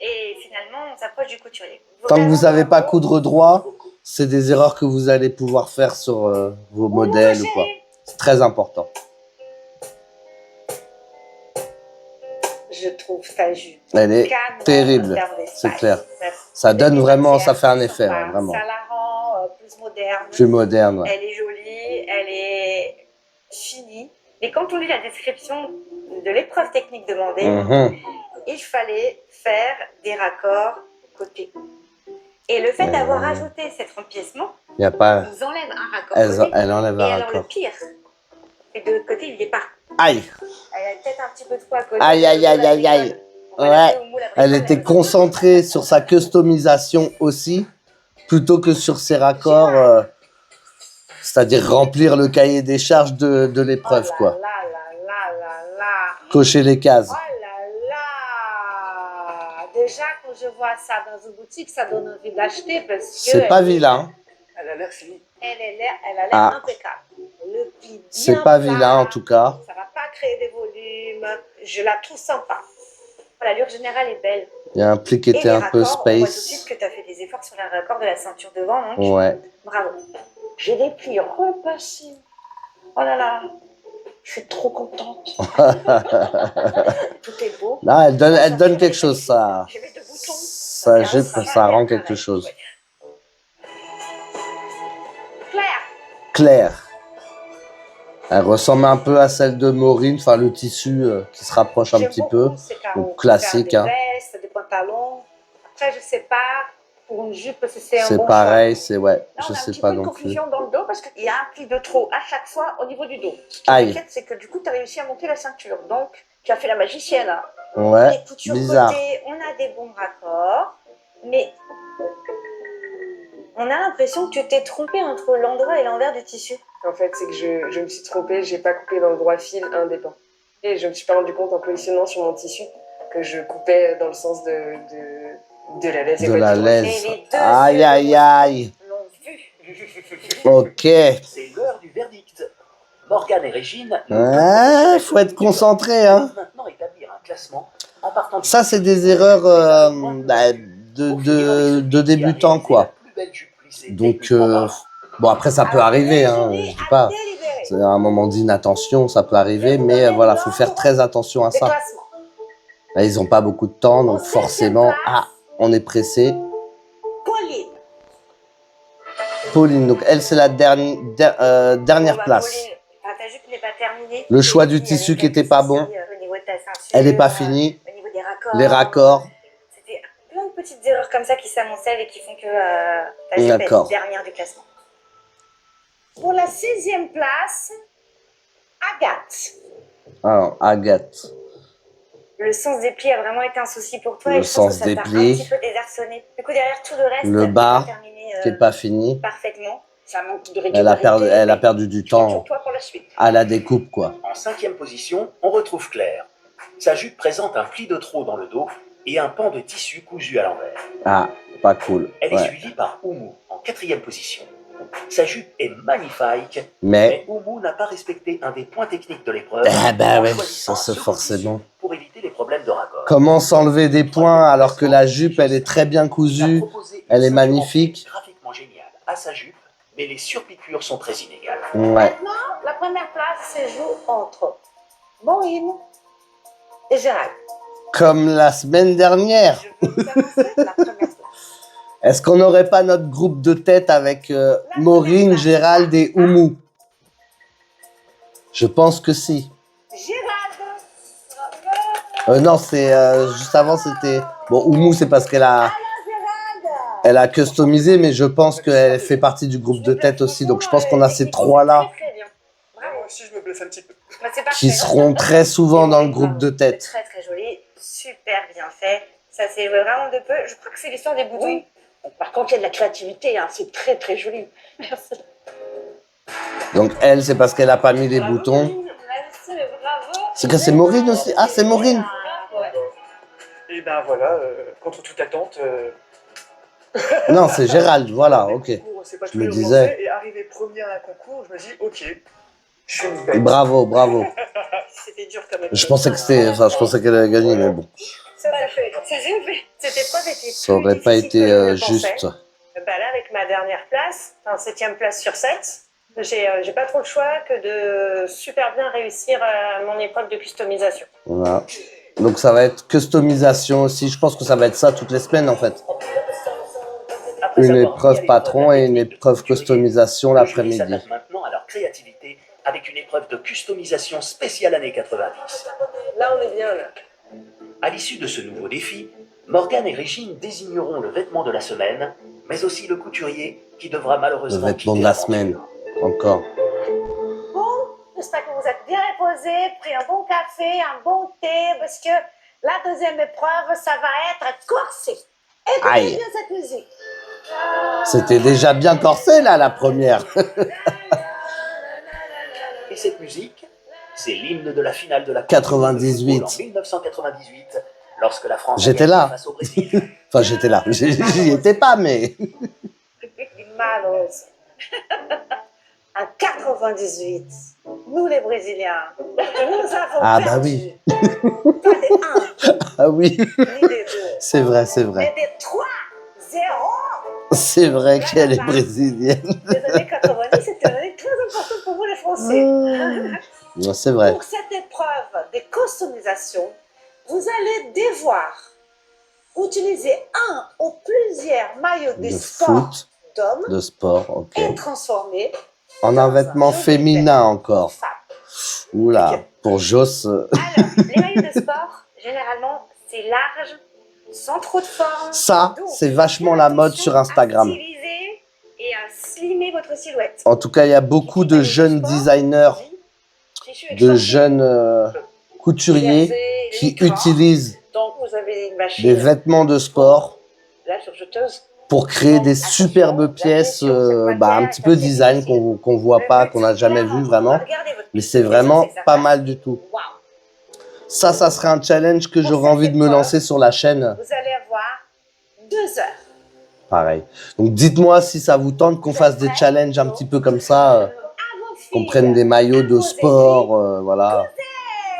Et finalement, on s'approche du couturier. Tant que vous Vraiment, savez pas bravo. coudre droit, c'est des erreurs que vous allez pouvoir faire sur vos modèles ou quoi. C'est très important. Je trouve ta jupe Elle est canon terrible, en termes d'espace. c'est clair. Ça donne vraiment, ça fait un effet, ouais, vraiment. Ça la rend plus moderne. Plus moderne, ouais. Elle est jolie, elle est finie. Et quand on lit la description de l'épreuve technique demandée, Mhm. il fallait faire des raccords côté. Et le fait d'avoir ajouté cet empiècement Y a pas, nous enlève un raccord elle côté. enlève Et un alors le raccord. pire, c'est que de l'autre côté, il n'y est pas. Aïe, Elle a peut-être un petit peu de quoi à côté. aïe, aïe, aïe, aïe, aïe. Ouais, elle était concentrée sur sa customisation aussi, plutôt que sur ses raccords, c'est-à-dire remplir le cahier des charges de l'épreuve, quoi. Là, là, là, là, là. Cocher les cases. Oh là là. Déjà, quand je vois ça dans une boutique, ça donne envie d'acheter parce que... C'est pas vilain. Elle a l'air finie. Elle a l'air Ah. impeccable. Le pli bien C'est pas plat, vilain, en tout cas. Ça va pas créer des volumes. Je la trouve sympa. L'allure générale est belle. Il y a un pli qui Et était les un peu raccords, on voit tout de suite space. que tu as fait des efforts sur les raccords de la ceinture devant, donc Ouais. bravo. J'ai les plis repassés. Oh là là, je suis trop contente. Tout est beau. Là, elle donne quelque chose, ça. J'ai mis deux boutons. Ça jupe, ça rend quelque chose. Claire, Claire. Elle ressemble un peu à celle de Maureen, enfin le tissu qui se rapproche un j'aime petit beaucoup peu. ces carreaux. Donc, classique, Faire hein. des vestes, des pantalons. Après, je sais pas, pour une jupe, c'est un C'est bon pareil, c'est ouais, Là, je on a un sais petit pas peu une non plus. confusion dans le dos parce qu'il y a un pli de trop à chaque fois au niveau du dos. Ce qui Aïe. m'inquiète, c'est que du coup, tu as réussi à monter la ceinture. Donc, tu as fait la magicienne. Hein. Ouais, Les coutures bizarre. côté, on a des bons raccords, mais on a l'impression que tu t'es trompé entre l'endroit et l'envers du tissu. En fait, c'est que je me suis trompée, j'ai pas coupé dans le droit fil indépendant. Et je me suis pas rendu compte en positionnant sur mon tissu que je coupais dans le sens de la laisse. De la Et laisse. les deux Aïe, yeux aïe, aïe. l'ont vu. Ok. C'est l'heure du verdict. Morgane et Régine, Ouais, faut être concentré, hein. peuvent maintenant établir un classement en partant du- Ça, c'est des erreurs de débutants, quoi. Donc, bon, après, ça peut arriver, hein. Je dis pas. C'est à un moment d'inattention, ça peut arriver, mais voilà, faut faire très attention à Des ça. classements. Là, ils ont pas beaucoup de temps, donc forcément, on est pressé. Pauline. Pauline, donc elle, c'est la dernière Bon, bah, place. Pauline, ta jupe n'est pas terminée. Le choix du Et puis, tissu avec qui était quelques pas soucis, bon. Au niveau de ta ceinture, Elle est pas finie. Au niveau des raccords. Les raccords. C'était plein de petites erreurs comme ça qui s'amoncellent et qui font que ta jupe est D'accord. dernière du classement. Pour la 6e place, Agathe. Alors, Agathe. Le sens des plis a vraiment été un souci pour toi Le et je pense sens que ça des t'a plis. un petit peu désarçonné. Du coup, derrière tout le reste, Le t'as bas, pas terminé, qui est pas fini. parfaitement. Ça manque de Elle a régularité. perdu du temps Sur toi pour la suite. à la découpe, quoi. En 5e position, on retrouve Claire. Sa jupe présente un pli de trop dans le dos et un pan de tissu cousu à l'envers. Ah, pas cool. Elle est Ouais. suivie par Oumou en 4e position. Sa jupe est magnifique, Mais, mais Oumou n'a pas respecté un des points techniques de l'épreuve. ah bah en ouais, choisissant ça c'est ce forcément. tissu pour éviter les problèmes de raccord. Comment s'enlever des points alors que la jupe, elle est très bien cousue, elle est magnifique. Graphiquement géniale à sa jupe, mais les surpiqûres sont très inégales. Ouais. Maintenant, la première place se joue entre Maureen et Gérald. Comme la semaine dernière. Je veux commencer la première place. Est-ce qu'on n'aurait pas notre groupe de tête avec Maureen, Gérald et Oumou? Je pense que si. Gérald. Non, c'est juste avant, c'était... Bon, Oumou, c'est parce qu'elle a... Elle a customisé, mais je pense qu'elle fait partie du groupe de tête aussi. Donc, je pense qu'on a ces trois-là Très, très bien. Bravo. Moi aussi, je me blesse un petit peu. Bah, c'est parfait. qui seront très souvent dans le groupe de tête. Très très joli. super bien fait. Ça s'est joué vraiment de peu. Je crois que c'est l'histoire des boutons. Oui. Par contre, il y a de la créativité, hein. C'est très très joli. Merci. Donc elle, c'est parce qu'elle a pas mis les Bravo, boutons. Maureen. Merci, mais bravo. C'est que c'est Maureen aussi. Ah, c'est Maureen. Ouais. Et ben voilà, contre toute attente, Non, c'est Gérald, voilà, ok. c'est pas Je me disais. Et arrivé premier à un concours, je me dis, ok, je suis une bête. Bravo, bravo. C'était dur quand même. Je pensais qu'elle allait gagner, mais bon. Ça fait. Ça s'est fait. Cette épreuve était Ça plus aurait pas difficile été que je le juste. pensais. Bah là, avec ma dernière place, enfin 7e place sur 7, j'ai pas trop le choix que de super bien réussir mon épreuve de customisation. Voilà. Donc ça va être customisation aussi. Je pense que ça va être ça toutes les semaines en fait. Après Une avoir épreuve mis à patron l'épreuve la et une technique de épreuve couturier, customisation le jury l'après-midi. s'attaque maintenant à leur créativité avec une épreuve de customisation spéciale années 90. Là, on est bien, là. À l'issue de ce nouveau défi, Morgane et Régine désigneront le vêtement de la semaine, mais aussi le couturier qui devra Le malheureusement vêtement de quitter la l'aventure. semaine. Encore. Bon, j'espère que vous êtes bien reposés, pris un bon café, un bon thé, parce que la deuxième épreuve, ça va être corsé. Écoutez Aïe. bien cette musique. C'était déjà bien corsé là la première. Et cette musique, c'est l'hymne de la finale de la Coupe 98. du monde de football en 1998, lorsque la France a J'étais gagné là. face au Brésil. Enfin j'étais là. J'y étais pas mais. Malheureuse. En 98, nous les Brésiliens, nous avons Ah perdu. bah oui. Pas des 1, Ah oui. ni des 2, C'est vrai, c'est mais vrai. des 3-0. C'est vrai qu'elle est brésilienne. Les années 90, c'était une année très importante pour vous les Français. Non, c'est vrai. Pour cette épreuve de customisation, vous allez devoir utiliser un ou plusieurs maillots de De sport foot, d'hommes de sport, ok. et transformer En un vêtement féminin encore. femmes. Oula, pour Joss. Alors, les maillots de sport, généralement, c'est large, sans trop de forme. Ça, Donc, c'est vachement la mode sur Instagram. à styliser et à slimer votre silhouette. En tout cas, il y a beaucoup de jeunes designers, de jeunes couturiers qui utilisent Donc, vous avez une machine des vêtements de sport là, surjeteuse. pour créer des superbes pièces, un petit peu design qu'on voit pas, qu'on n'a jamais vu vraiment. Mais c'est vraiment pas mal du tout. Waouh. Ça serait un challenge que j'aurais envie de me lancer sur la chaîne. Vous allez avoir 2 heures. Pareil. Donc dites-moi si ça vous tente qu'on fasse des challenges un petit peu comme ça, À vos filles. qu'on prenne des maillots de sport, voilà,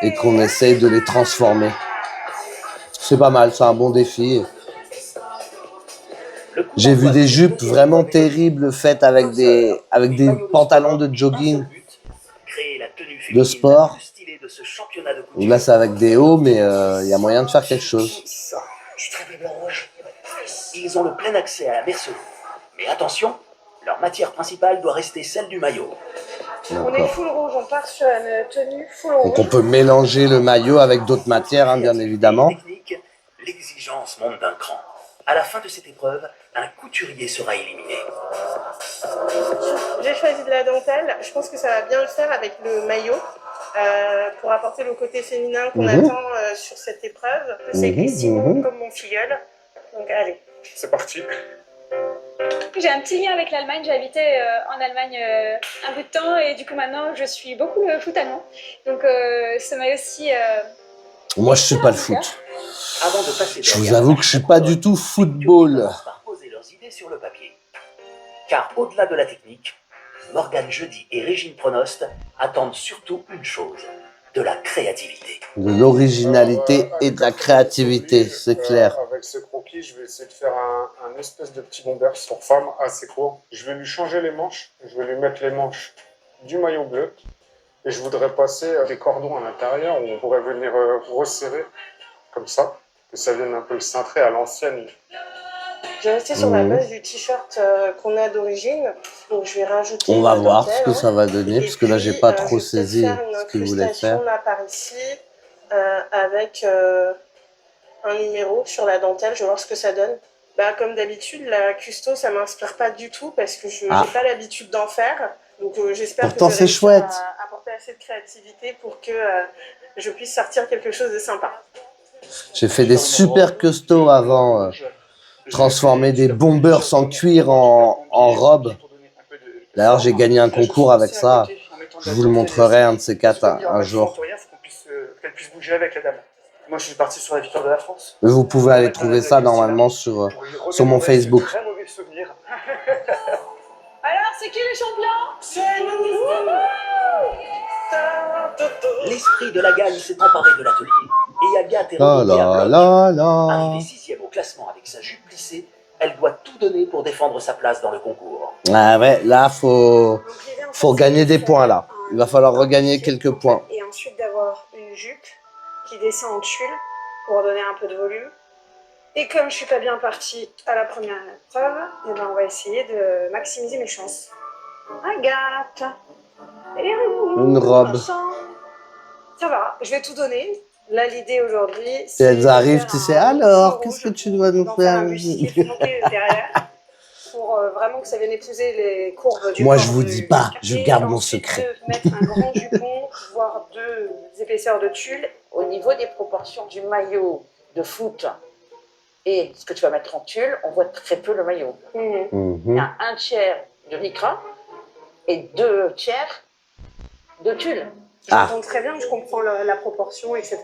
et qu'on essaye de les transformer. C'est pas mal, c'est un bon défi. J'ai vu des jupes vraiment terribles faites avec des pantalons de jogging Créer la tenue de féminine sport. la plus stylée de ce championnat de couture. Donc là, c'est avec des hauts, mais il y a moyen de faire quelque chose. Ils ont le plein accès à la mercerie. Mais attention, leur matière principale doit rester celle du maillot. On est D'accord. full rouge, on part sur une tenue full rouge. Donc on peut mélanger le maillot avec d'autres matières, hein, bien évidemment. Technique, l'exigence monte d'un cran. À la fin de cette épreuve, un couturier sera éliminé. J'ai choisi de la dentelle. Je pense que ça va bien le faire avec le maillot pour apporter le côté féminin qu'on attend sur cette épreuve. C'est écrit Simon comme mon filleul. Donc, allez. C'est parti. J'ai un petit lien avec l'Allemagne. J'ai habité en Allemagne un bout de temps et du coup maintenant je suis beaucoup le foot allemand. Donc ça m'a aussi. Moi, je suis pas le foot. Avant de passer Je vous derrière avoue que je suis pas du tout football. commencent par poser leurs idées sur le papier. Car au-delà de la technique, Morgane Jeudi et Régine Pronost attendent surtout une chose, de la créativité. De l'originalité et de la créativité, c'est clair. Avec ce croquis, je vais essayer de faire un espèce de petit bomber sur femme assez court. Je vais lui changer les manches. Je vais lui mettre les manches du maillot bleu. Et je voudrais passer des cordons à l'intérieur où on pourrait venir resserrer comme ça. Que ça vienne un peu le cintrer à l'ancienne. J'ai resté sur la base du t-shirt qu'on a d'origine. Donc je vais rajouter. On va la voir dentelle, ce que ça va donner, Et parce que là, j'ai puis, pas je trop vais saisi peut-être faire une ce qu'il voulait incrustation, faire. là par ici avec un numéro sur la dentelle. Je vais voir ce que ça donne. Bah, comme d'habitude, la custo, ça m'inspire pas du tout parce que je n'ai pas l'habitude d'en faire. Donc j'espère Pourtant, que je vais c'est réussir chouette. à apporter assez de créativité pour que je puisse sortir quelque chose de sympa. J'ai fait des super custos avant, transformer des bombers en cuir en robe. D'ailleurs, j'ai gagné un concours avec ça. Je vous le montrerai un de ces quatre un jour. Qu'elle puisse bouger avec la dame. Moi, je suis parti sur la victoire de la France. Vous pouvez aller trouver ça normalement sur mon Facebook. Très mauvais souvenir. Alors, c'est qui les champions? C'est nous. L'esprit de la gagne s'est emparé de l'atelier. Et Agathe est La remontée à la bloc. la la. Arrivée 6e au classement avec sa jupe plissée, elle doit tout donner pour défendre sa place dans le concours. Ah ouais, là, faut Donc, l'idée, en fait, faut c'est gagner de des faire points là. Il va falloir regagner pied, quelques points. Et ensuite d'avoir une jupe qui descend en tulle pour donner un peu de volume. Et comme je suis pas bien partie à la première épreuve, eh ben on va essayer de maximiser mes chances. Agathe. Et Une robe. Ça va, je vais tout donner. Là, l'idée aujourd'hui, Si elles de arrivent, faire tu sais, un alors, rouge, qu'est-ce que tu dois nous d'en faire faire? un bustier monté derrière pour vraiment que ça vienne épouser les courbes du Moi, corps je vous du dis pas, je quartier. garde mon Ensuite, secret. de mettre un grand jupon, voire 2 épaisseurs de tulle. Au niveau des proportions du maillot de foot et ce que tu vas mettre en tulle, on voit très peu le maillot. Il y Mhm. a un tiers de lycra et 2 tiers de tulle. Ah. J'entends très bien, je comprends la proportion, etc.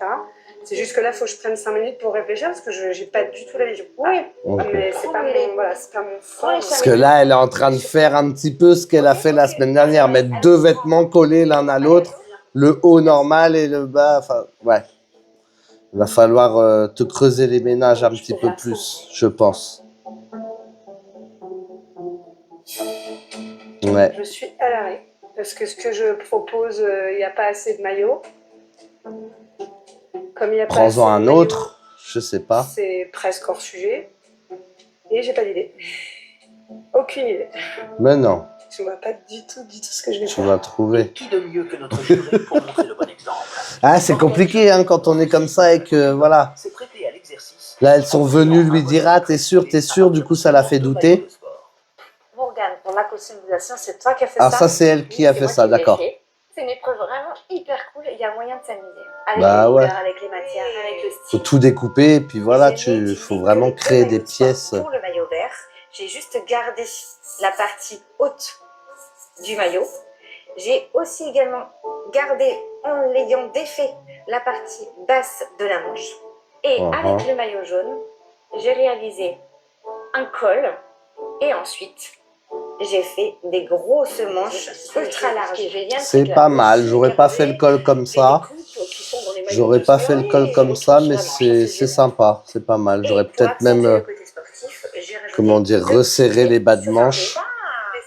C'est juste que là, il faut que je prenne 5 minutes pour réfléchir parce que je n'ai pas du tout la vision. Oui. Ok. Mais c'est pas mon, voilà, c'est pas mon fort. Parce que là, elle est en train de faire un petit peu ce qu'elle a fait la semaine dernière, mettre 2 vêtements collés l'un à l'autre, le haut normal et le bas. Enfin, ouais. Il va falloir te creuser les ménages un petit peu plus, je pense. Ouais. Je suis à l'arrêt parce que ce que je propose, il n'y a pas assez de maillots. Comme il n'y a pas assez Prends-en de un maillots, autre, je sais pas. c'est presque hors sujet. Et j'ai pas d'idée. Aucune idée. Mais non, Je vois pas du tout ce que je vais tu faire. vas trouver. Qui de mieux que notre jury pour montrer le bon exemple? Ah, c'est compliqué hein, quand on est comme ça et que voilà. C'est prêté à l'exercice. Là, elles sont venues lui dire ah, t'es sûr, du coup, ça l'a fait douter. Morgane, pour la customisation, c'est toi qui as fait Ah, ça. ça, c'est elle qui a C'est fait moi ça, qui l'ai d'accord. fait. C'est une épreuve vraiment hyper cool. Il y a moyen de s'amuser. Avec Bah les ouais. couleurs, avec les matières, avec le Faut style. tout découper et puis voilà, J'ai mis faut vraiment les deux créer des maillots de sport. pièces. Pour le maillot vert, j'ai juste gardé la partie haute du maillot. J'ai aussi également gardé, en l'ayant défait, la partie basse de la manche. Et avec le maillot jaune, j'ai réalisé un col et ensuite j'ai fait des grosses manches ultra larges. C'est pas mal, j'aurais pas fait le col comme ça. J'aurais pas fait le col comme ça, mais c'est sympa, c'est pas mal. J'aurais peut-être même, comment dire, resserré les bas de manche.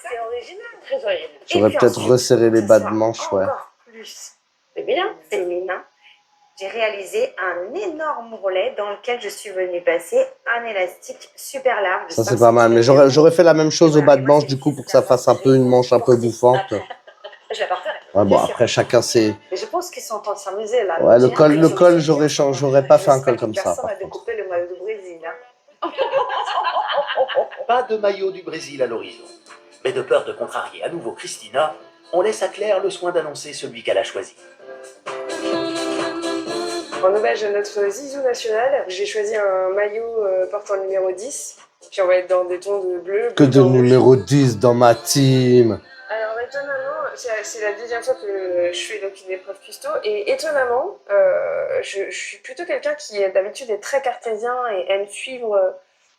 C'est original, très original. J'aurais Et puis peut-être ensuite, resserré les que bas ça de soit manche, ouais. encore plus féminin, j'ai réalisé un énorme ourlet dans lequel je suis venue passer un élastique super large. de Ça, 5 c'est pas mal. Mais centimètres. j'aurais fait la même chose au bas de manche, du coup, pour que ça fasse un peu une manche un peu bouffante. Je la porterai. Ouais, bon, Bien sûr. après, chacun ses... Mais je pense qu'ils sont en train de s'amuser là. Ouais, le J'ai col, l'impression que j'aurais pas fait un col j'espère comme que ça, personne par a contre. découpé le maillot du Brésil. Hein. Pas de maillot du Brésil à l'horizon. Mais de peur de contrarier à nouveau Christina, on laisse à Claire le soin d'annoncer celui qu'elle a choisi. En hommage à notre Zizou national, j'ai choisi un maillot portant le numéro 10. Puis on va être dans des tons de bleu. Que bleu, de blanc, rouge. numéro 10 dans ma team. Alors étonnamment, c'est la deuxième fois que je fais donc une épreuve custo. Et étonnamment, je suis plutôt quelqu'un qui d'habitude est très cartésien et aime suivre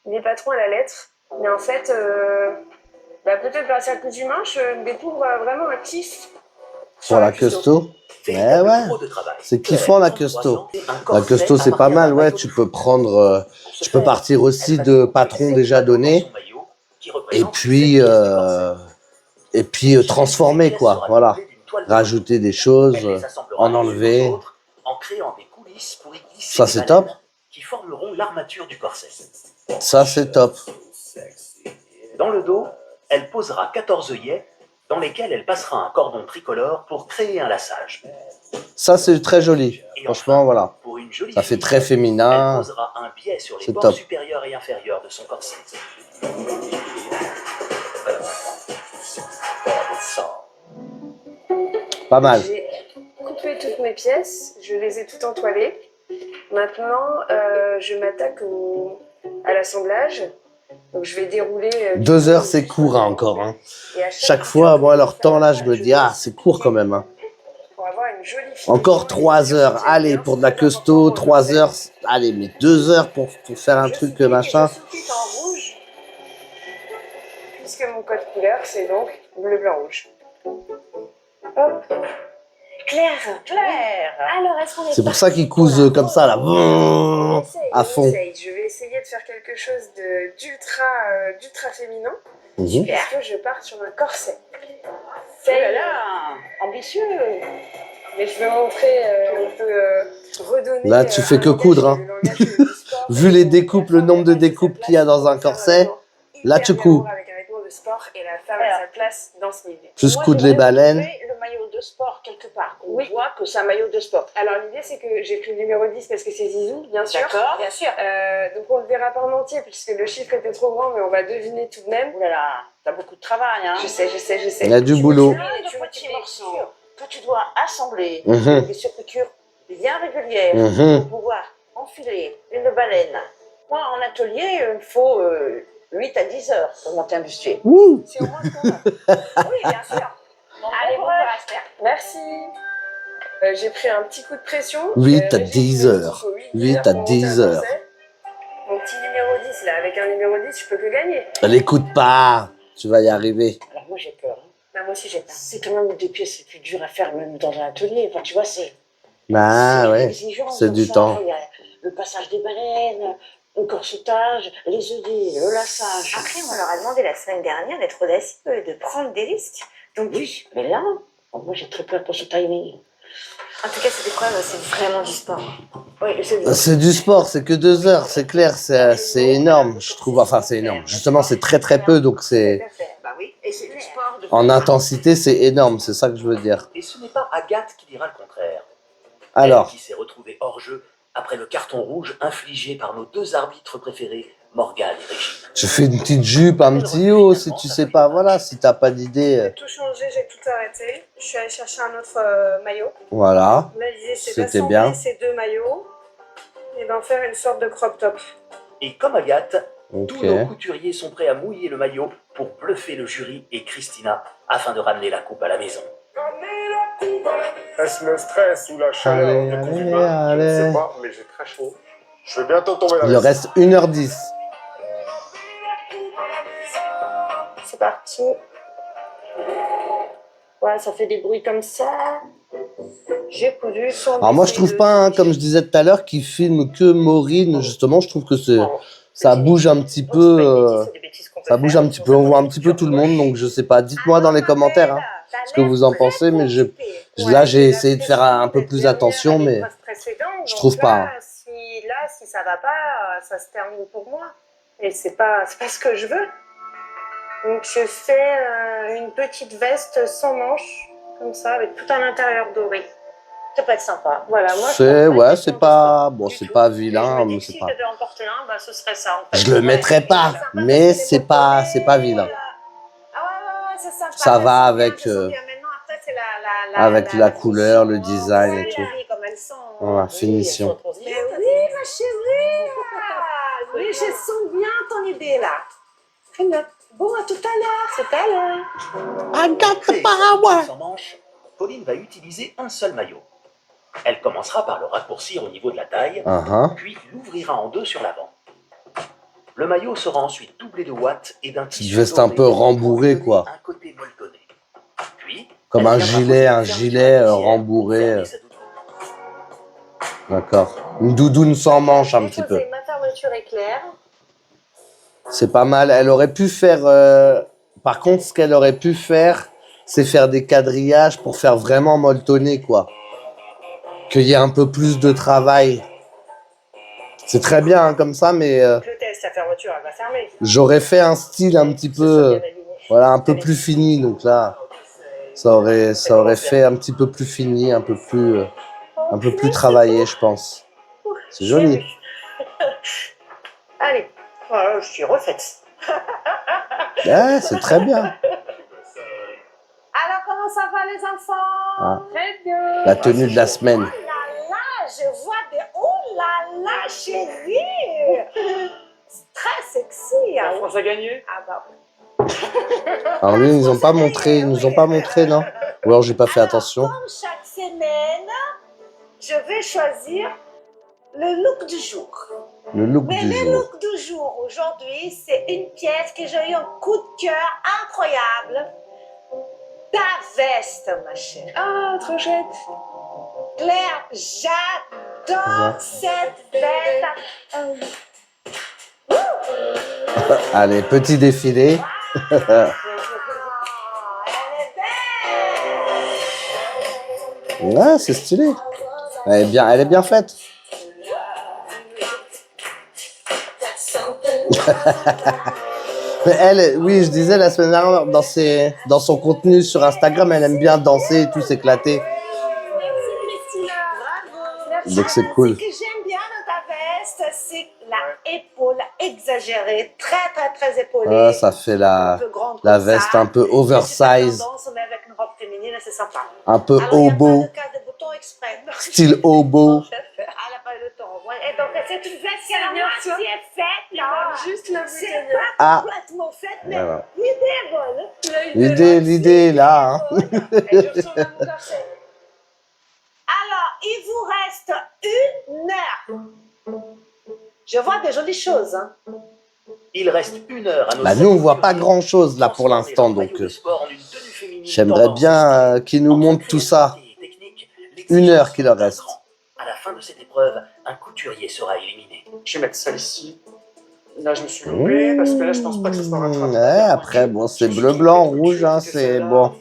les patrons à la lettre. Mais en fait, peut-être grâce à le coup d'humain, je découvre vraiment un kiff. Pour la custo. Véritable ouais. gros de travail. C'est kiffant la custo. La custo, c'est pas mal, ouais. Tu peux prendre... tu peux partir aussi de patrons déjà donnés. Et puis transformer, quoi. Voilà. Rajouter des choses, en enlever. En créant des coulisses pour y glisser Ça, des c'est baleines top. qui formeront l'armature du corset. Ça, c'est top. Dans le dos, elle posera 14 œillets dans lesquels elle passera un cordon tricolore pour créer un lassage. Ça, c'est très joli. Et Franchement, enfin, voilà. pour une jolie Ça fait fille, très elle féminin. posera un biais sur les C'est bords top. supérieurs et inférieurs de son corset. Pas mal. J'ai coupé toutes mes pièces, je les ai toutes entoilées. Maintenant, je m'attaque à l'assemblage. Donc je vais dérouler. 2 heures, c'est court hein, encore. Hein. Et à Chaque fois, moi, leur temps là, je me dis, ah, c'est court quand même. Hein. Pour avoir une jolie finition. Encore 3 heures. Allez, pour de la custo, 3 heures. Allez, mais 2 heures pour faire un truc machin. Je sous-clique en rouge, puisque mon code couleur, c'est donc bleu, blanc, rouge. Hop. Claire, Alors, est-ce qu'on est C'est pour ça qu'ils cousent comme ça, là, à fond. Je vais essayer de faire quelque chose d'ultra féminin. Mhm. Parce que je pars sur un corset. Oh là là, ambitieux. Mais je vais montrer un peu redonner. Là, tu fais que coudre, hein. Vu les découpes, le nombre de découpes qu'il y a dans un corset, là, tu couds. Avec un vêtement de sport et la femme à sa place dans ce milieu. Juste Moi, coudre les j'aimerais baleines. trouver le maillot de sport quelque part. On Oui. voit que c'est un maillot de sport. Alors l'idée c'est que j'ai pris le numéro 10 parce que c'est Zizou, bien sûr. D'accord. bien sûr. Donc on le verra pas en entier puisque le chiffre était trop grand, mais on va deviner tout de même. Ouh là là, t'as beaucoup de travail, hein. Je sais. Il y a du boulot. Plein de petits morceaux que tu dois assembler. Mhm. Des surpiqûres bien régulières Mhm. pour pouvoir enfiler une baleine. Moi, en atelier, il me faut 8 à 10 heures pour monter un bustier. Ouh. C'est au moins ce qu'on a. Oui, bien sûr. Allez, bon courage, Claire. Merci. J'ai pris un petit coup de pression. 8 à J'ai 10 dit heures. qu'il faut 8 à pour monter 10 un heures. corset. Mon petit numéro 10 là, avec un numéro 10, je peux que gagner. L'écoute pas, tu vas y arriver. Alors moi, j'ai peur. Hein. Bah, moi aussi j'ai peur. C'est quand même des pièces les plus dures à faire, même dans un atelier. Enfin, tu vois, c'est Ah ouais, exigeant. c'est comme du ça. temps. Il y a le passage des baleines, le corsetage, les œillets, le lassage. Après, on leur a demandé la semaine dernière d'être audacieux et de prendre des risques. Donc, Oui, mais là, moi, j'ai très peur pour ce timing. en tout cas, cette épreuve, c'est vraiment du sport. Oui, c'est C'est du sport, c'est que 2 heures, c'est clair, c'est énorme, je trouve. Enfin, c'est énorme. Justement, c'est très très peu, donc c'est Bah oui, et c'est du sport de en intensité, c'est énorme, c'est ça que je veux dire. Et ce n'est pas Agathe qui dira le contraire. Alors, Elle qui s'est retrouvée hors jeu après le carton rouge infligé par nos 2 arbitres préférés, Morgane et Régine. tu fais une petite jupe, un petit haut, si tu sais pas, voilà, si t'as pas d'idée, J'ai tout changé, j'ai tout arrêté. Je suis allée chercher un autre maillot. voilà. Là, l'idée, c'est C'était d'assembler bien. ces 2 maillots et d'en faire une sorte de crop top. Et comme Agathe, tous Ok. nos couturiers sont prêts à mouiller le maillot pour bluffer le jury et Christina afin de ramener la coupe à la maison. Est-ce le stress ou la chaleur Allez, du coup allez, humain? Je ne allez. sais pas, mais j'ai très chaud. Je vais bientôt tomber Il là. reste 1h10. C'est parti. Voilà, ça fait des bruits comme ça. J'ai cousu son. Alors moi, je trouve pas, hein, comme je disais tout à l'heure, qu'ils filment que Maureen, justement, je trouve que ça bouge un petit peu, ça bouge un petit peu, on voit un petit peu tout le monde, donc je sais pas, dites-moi dans les commentaires, hein, ce que vous en pensez, mais là, j'ai essayé de faire un peu plus attention, mais je trouve pas. Si ça va pas, ça se termine pour moi. Et c'est pas ce que je veux. Donc je fais une petite veste sans manches, comme ça, avec tout un intérieur doré. Ça peut être sympa. Voilà, moi C'est, je ouais, c'est pas, bon, c'est pas vilain, mais si c'est je pas. devais en porter un, bah, ce serait ça. En fait. Je le mettrais pas, mais c'est pas vilain. Ah ouais, c'est sympa. Ça va elles sont avec, bien, elles sont bien. Maintenant, après, c'est avec la couleur, le finition. design et Ouais, tout. comme elles sont. Voilà, finition. Mais oui, ma chérie. Oui, je sens bien ton idée là. Très bien. Bon, à tout à l'heure. Tout à l'heure. Créée pour sans manches, Pauline va utiliser un seul maillot. Elle commencera par le raccourcir au niveau de la taille, puis l'ouvrira en 2 sur l'avant. Le maillot sera ensuite doublé de ouate et d'un tissu veste un doré peu pour rembourrée, donner quoi. Un côté molletonné. Puis, Comme elle un viendra gilet poser rembourré. fermer sa doudoune. D'accord. Une doudoune sans manche un petit peu. Ma fermeture éclair. C'est pas mal. Elle aurait pu faire. Par contre, ce qu'elle aurait pu faire, c'est faire des quadrillages pour faire vraiment molletonner, quoi. Qu'il y ait un peu plus de travail. C'est très bien hein, comme ça, mais Le test, la fermeture, elle va fermer. j'aurais fait un style un petit peu, voilà, un peu plus fini. Donc là, ça aurait fait un petit peu plus fini, un peu plus travaillé, je pense. C'est joli. Allez, voilà, je suis refaite. Ouais, c'est très bien. Alors, comment ça va, les enfants? Ah. Très bien. La tenue de la semaine. Oh là là, je vois des... Oh là là là, chérie. C'est très sexy. La France a gagné. Ah bah. Alors lui, ils nous ont pas montré, non? Ou alors j'ai pas fait attention. Comme chaque semaine, je vais choisir le look du jour. Le look Mais du le jour. look du jour aujourd'hui, c'est une pièce que j'ai eu un coup de cœur incroyable. Ta veste, ma chérie. Ah, trop chouette. Claire, j'adore cette veste. Allez, petit défilé. Elle est belle. Ouais, c'est stylé. Elle est bien faite. Mais elle, oui, je disais la semaine dernière, dans son contenu sur Instagram, elle aime bien danser et tout, s'éclater. Donc c'est cool. Ce que j'aime bien dans ta veste, c'est la épaule exagérée, très épaulée. Ah, ça fait Un peu grande la comme ça. veste un peu C'est oversize, tendance, mais avec une robe féminine, c'est sympa. un peu Alors, il n'y a hobo, pas de casse de bouton exprès. style hobo. Elle n'a pas eu le temps. Ouais. Et donc, c'est une veste qui est à bien ça. moitié faite. Il là. manque juste la C'est boutonnière. pas Ah. complètement faite, mais Voilà. l'idée est bonne. L'idée est là. Hein. Et je ressemble à mon corset. Alors, il vous reste 1 heure. Je vois des jolies choses. Hein. Il reste 1 heure à nos Bah nous, on voit pas aventuriers. grand-chose là pour Transformer l'instant, leur maillot donc de sport en une tenue féminine j'aimerais tendance bien style. qu'ils nous Entre montrent tout ça. créativité et technique, 1 heure qu'il leur l'exigence reste. est grande. À la fin de cette épreuve, un couturier sera éliminé. Je vais mettre ça ici. Là, je me suis loupé parce que là, je pense pas que ce soit rattrapable. Ouais, après, bon, c'est bleu, blanc, rouge, hein, c'est bon.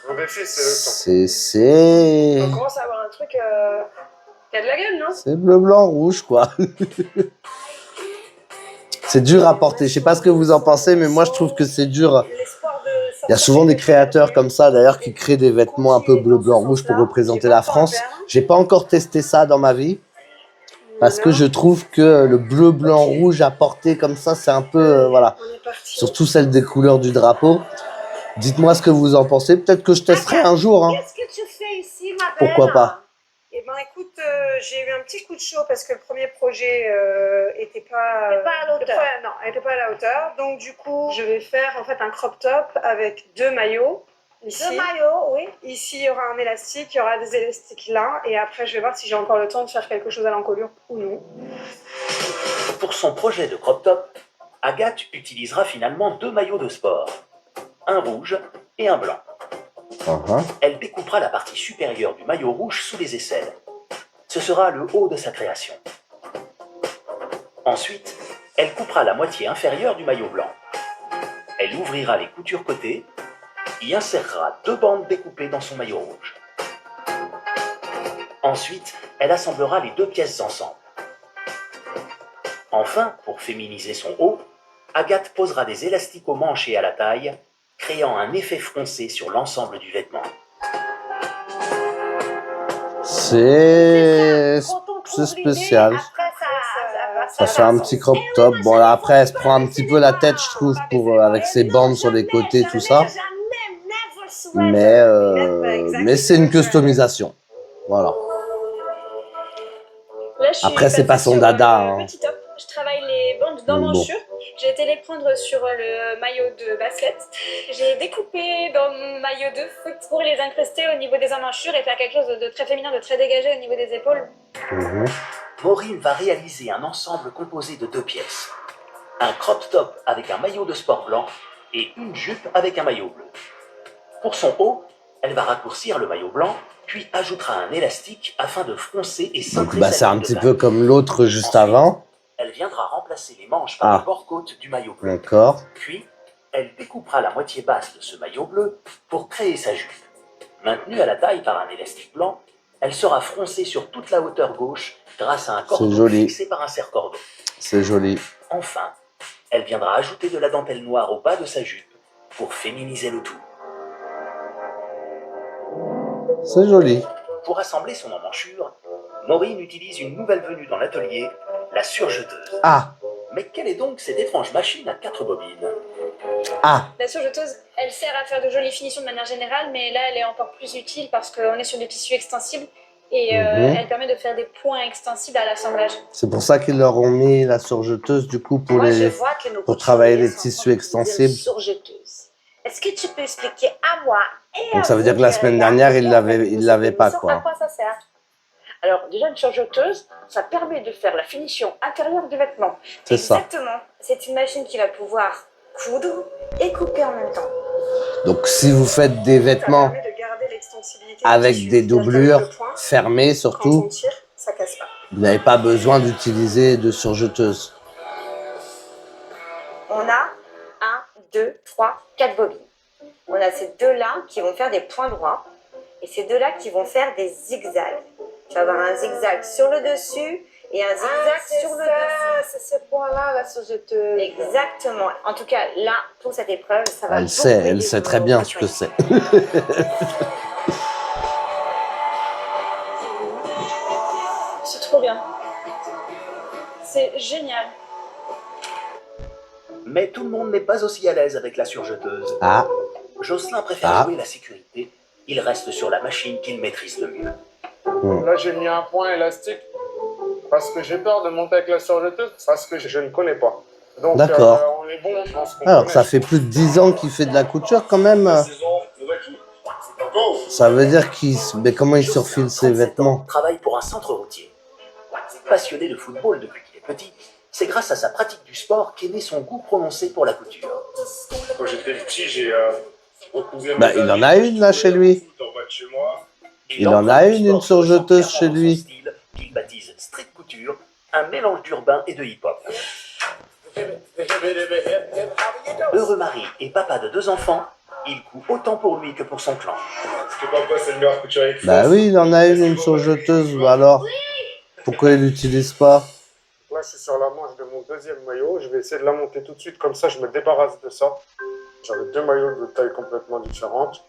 Le défi, c'est le temps. C'est On commence à avoir un truc qui a de la gueule, non? c'est bleu, blanc, rouge, quoi. C'est dur à porter. Je sais pas ce que vous en pensez, mais moi, je trouve que c'est dur. L'espoir de Il y a souvent des créateurs comme ça, d'ailleurs, qui créent des vêtements un peu bleu, blanc, rouge pour représenter la France. J'ai pas encore testé ça dans ma vie. Parce que je trouve que le bleu, blanc, rouge à porter comme ça, c'est un peu, voilà. On est parti. Surtout celle des couleurs du drapeau. Dites-moi ce que vous en pensez. Peut-être que je testerai un jour. Hein. Qu'est-ce que tu fais ici, ma belle? Pourquoi pas? Eh ben écoute, j'ai eu un petit coup de chaud parce que le premier projet était pas, T'es pas à la hauteur. non, elle était pas à la hauteur. Donc du coup, je vais faire en fait un crop top avec 2 maillots. Ici. 2 maillots, oui. Ici, il y aura un élastique, il y aura des élastiques là, et après, je vais voir si j'ai encore le temps de faire quelque chose à l'encolure ou non. Pour son projet de crop top, Agathe utilisera finalement 2 maillots de sport, un rouge et un blanc. Elle découpera la partie supérieure du maillot rouge sous les aisselles. Ce sera le haut de sa création. Ensuite, elle coupera la moitié inférieure du maillot blanc. Elle ouvrira les coutures côté, y insérera 2 bandes découpées dans son maillot rouge. Ensuite, elle assemblera les 2 pièces ensemble. Enfin, pour féminiser son haut, Agathe posera des élastiques aux manches et à la taille, créant un effet froncé sur l'ensemble du vêtement. C'est spécial. Ça fait un petit crop top. Bon, là, après, elle se prend un petit peu la tête, je trouve, avec ses bandes sur les côtés, tout ça. Mais c'est une customisation. Voilà. Là, je suis Après, c'est passée pas son sur, dada, le hein. petit top. Je travaille les bandes Bon. d'emmanchure. J'ai été les prendre sur le maillot de basket. J'ai découpé dans mon maillot de foot pour les incruster au niveau des emmanchures et faire quelque chose de très féminin, de très dégagé au niveau des épaules. Maureen va réaliser un ensemble composé de 2 pièces. Un crop top avec un maillot de sport blanc et une jupe avec un maillot bleu. Pour son haut, elle va raccourcir le maillot blanc, puis ajoutera un élastique afin de froncer et Donc, cintrer bah, sa c'est un ligne de petit taille. peu comme l'autre juste avant. Elle viendra remplacer les manches par Ah. le bord-côte du maillot bleu. D'accord. Puis, elle découpera la moitié basse de ce maillot bleu pour créer sa jupe. Maintenue à la taille par un élastique blanc, elle sera froncée sur toute la hauteur gauche grâce à un cordon joli. fixé par un serre-cordon. C'est joli. Enfin, elle viendra ajouter de la dentelle noire au bas de sa jupe pour féminiser le tout. C'est joli. Pour assembler son emmanchure, Maureen utilise une nouvelle venue dans l'atelier, la surjeteuse. Ah. Mais quelle est donc cette étrange machine à 4 bobines? Ah. La surjeteuse, elle sert à faire de jolies finitions de manière générale, mais là, elle est encore plus utile parce qu'on est sur des tissus extensibles Et elle permet de faire des points extensibles à l'assemblage. C'est pour ça qu'ils leur ont mis la surjeteuse, du coup, pour, Moi, je vois que nos pour travailler couturiers les sont en tissus train d'utiliser une extensibles. surjeteuse. Est-ce que tu peux expliquer à moi et à Donc ça veut vous dire que la qui semaine regardez dernière, il cette l'avait pas, émission, à quoi. quoi ça sert? Alors, déjà, une surjeteuse, ça permet de faire la finition intérieure du vêtement. C'est ça. Exactement. C'est une machine qui va pouvoir coudre et couper en même temps. Donc si vous faites des vêtements Ça permet de garder l'extensibilité du avec tissu. des C'est-à-dire qu'avec doublures le point, fermées quand on surtout, tire, ça casse pas. vous n'avez pas besoin d'utiliser de surjeteuse. On a 1, 2, 3, 4 bobines. On a ces deux-là qui vont faire des points droits et ces deux-là qui vont faire des zigzags. Tu vas avoir un zigzag sur le dessus et un zigzag sur le dessous. C'est ce point-là, la surjeteuse. Exactement. En tout cas, là, pour cette épreuve, ça va Elle beaucoup sait, aider elle sait nos très bien ce que couturiers. c'est. C'est trop bien. C'est génial. Mais tout le monde n'est pas aussi à l'aise avec la surjeteuse. Ah, Jocelyn préfère Ah. jouer la sécurité. Il reste sur la machine qu'il maîtrise le mieux. Là, j'ai mis un point élastique parce que j'ai peur de monter avec la surjeteuse parce que je ne connais pas. Donc, D'accord. on est bon dans ce qu'on alors connaît. ça fait plus de 10 ans qu'il fait de la couture quand même. Ça veut dire qu'il... Mais comment il Jocelyn, surfile ses 37 ans, vêtements? travaille pour un centre routier. Passionné de football depuis qu'il est petit, c'est grâce à sa pratique du sport qu'est né son goût prononcé pour la couture. Quand j'étais petit, j'ai recouvert Bah, mes il en amis a qui une, là, jouaient chez lui. au foot en bas de chez moi. Il en a une surjeteuse chez lui. Style qu'il baptise street couture, un mélange d'urbain et de hip-hop. Heureux mari et papa de 2 enfants, il coud autant pour lui que pour son clan. Parce que papa, c'est le meilleur couturier de Bah France. oui, il en a une surjeteuse, ou alors pourquoi il l'utilise pas? Là, je suis sur la manche de mon deuxième maillot. Je vais essayer de la monter tout de suite. Comme ça, je me débarrasse de ça. J'avais 2 maillots de taille complètement différentes.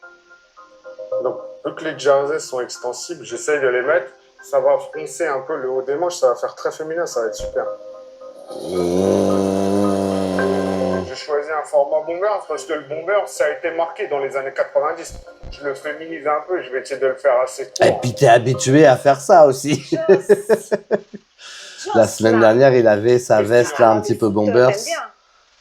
Donc, vu que les jerseys sont extensibles, j'essaye de les mettre. Ça va froncer un peu le haut des manches. Ça va faire très féminin. Ça va être super. J'ai choisi un format bomber parce que le bomber, ça a été marqué dans les années 90. Je le féminise un peu. Je vais essayer de le faire assez Et court. puis t'es habitué à faire ça aussi. La semaine dernière, il avait sa veste là un petit peu bombers.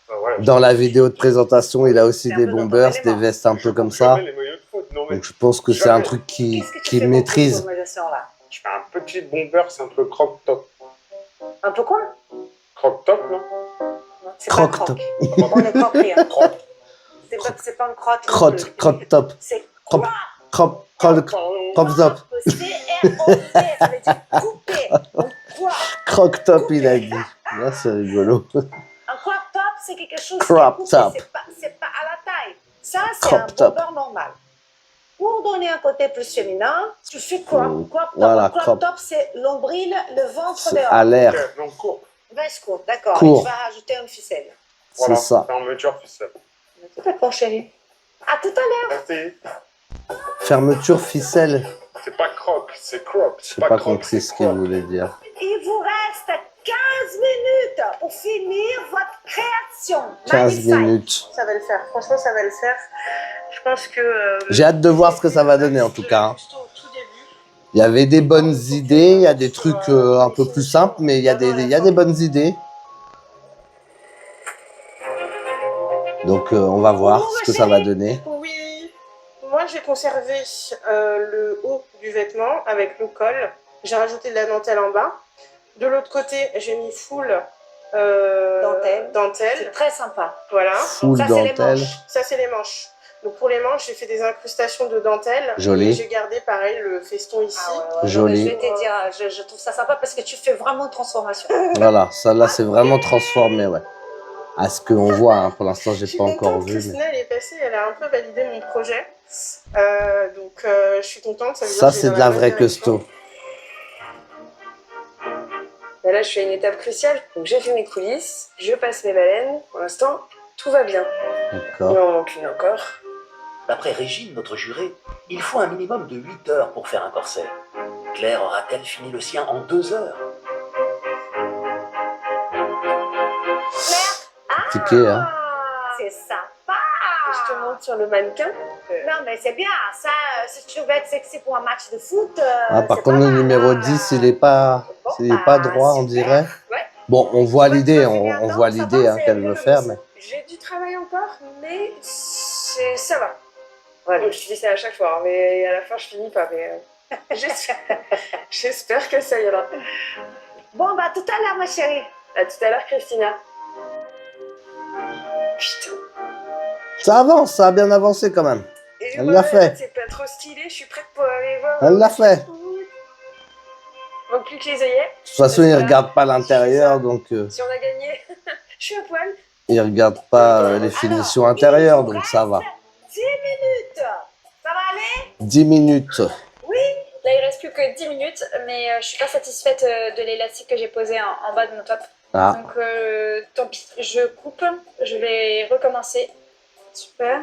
Ah, ouais. Dans la vidéo de présentation, il a aussi des bombers, des vestes un peu comme ça. Jamais les maillots de foot, non, mais Donc je pense que c'est un truc qu'il maîtrise. je fais un petit bomber, c'est un peu croc-top. Un peu quoi? Croc-top, là. C'est pas Croc-top. croc. On est compris. Hein. C'est pas une crotte. non Crotte, plus. crotte top. C'est Crop, quoi? crop, crop, crop top. C-R-O-P, ça veut dire couper. Donc, quoi? Croc top, il a dit. Là, c'est rigolo. Un crop top, c'est quelque chose Crop qui est coupé, top. c'est pas à la taille. Ça, c'est Crop un top. bomber normal. Pour donner un côté plus féminin, tu fais crop top. Voilà, crop crop. top, c'est l'ombril, le ventre C'est dehors. à l'air. Ok, donc court. Veste courte, d'accord. Court. Et tu vas rajouter une ficelle. C'est Voilà, ça. fermeture ficelle. D'accord, chérie. À tout à l'heure. Merci. Fermeture ficelle. C'est pas croc, c'est crop. Je n'ai pas compris ce qu'il voulait dire. Il vous reste 15 minutes pour finir votre création. 15 Magnifique. minutes. Ça va le faire. Franchement, ça va le faire. Je pense que. J'ai hâte de voir ce que ça va donner en tout cas. Hein. Juste au tout début. Il y avait des bonnes idées, il y a des trucs un peu plus simples, mais il y a des bonnes idées. Donc on va voir ce que ça va donner. Oui. Moi, j'ai conservé le haut du vêtement avec le col. J'ai rajouté de la dentelle en bas. De l'autre côté, j'ai mis full C'est dentelle. très sympa. Voilà. Full Ça, c'est les dentelle. manches. Ça, c'est les manches. Donc pour les manches, j'ai fait des incrustations de dentelle. Joli. Et j'ai gardé pareil le feston ici. Joli. Je vais te dire, je trouve ça sympa parce que tu fais vraiment une transformation. Voilà, ça là c'est vraiment transformé, ouais. À ce qu'on voit, hein. Pour l'instant j'ai Je suis pas encore contente, vu. Mais... Christina, elle est passée, elle a un peu validé mon projet. Donc je suis contente. Ça, veut Ça dire que c'est je de vais dans la bonne vraie direction. custo. Et là, je suis à une étape cruciale. Donc, j'ai fait mes coulisses, je passe mes baleines. Pour l'instant, tout va bien. Il D'accord. m'en manque une encore. D'après Régine, notre jurée, il faut un minimum de 8 heures pour faire un corset. Claire aura-t-elle fini le sien en 2 heures? Ticket, hein. C'est sympa. je te montre sur le mannequin. Non, mais c'est bien. Ça, si tu veux être sexy pour un match de foot. Ah, par c'est contre, pas le mal, numéro hein. 10, il est pas droit, on super. dirait. Ouais. Bon, on voit Toi, l'idée, tu vas finir on dedans, voit ça l'idée va, hein, c'est qu'elle veut le faire, miss. mais J'ai du travail encore, mais ça va. Ouais, je dis ça à chaque fois, hein, mais à la fin, je finis pas. Mais j'espère que ça ira. Bon, bah, tout à l'heure, ma chérie. À tout à l'heure, Christina. Putain. ça avance, ça a bien avancé quand même. Et Elle voilà, l'a fait. c'est pas trop stylé, je suis prête pour aller voir. Elle l'a fait. Donc plus que les œillets. De toute façon, il regarde pas l'intérieur, donc Si on a gagné, je suis à poil. il regarde pas les finitions intérieures, donc ça va. 10 minutes. Ça va aller? 10 minutes. Là, il reste plus que 10 minutes, mais je suis pas satisfaite de l'élastique que j'ai posé en bas de mon top. Ah, Donc, tant pis, je coupe, je vais recommencer. Super.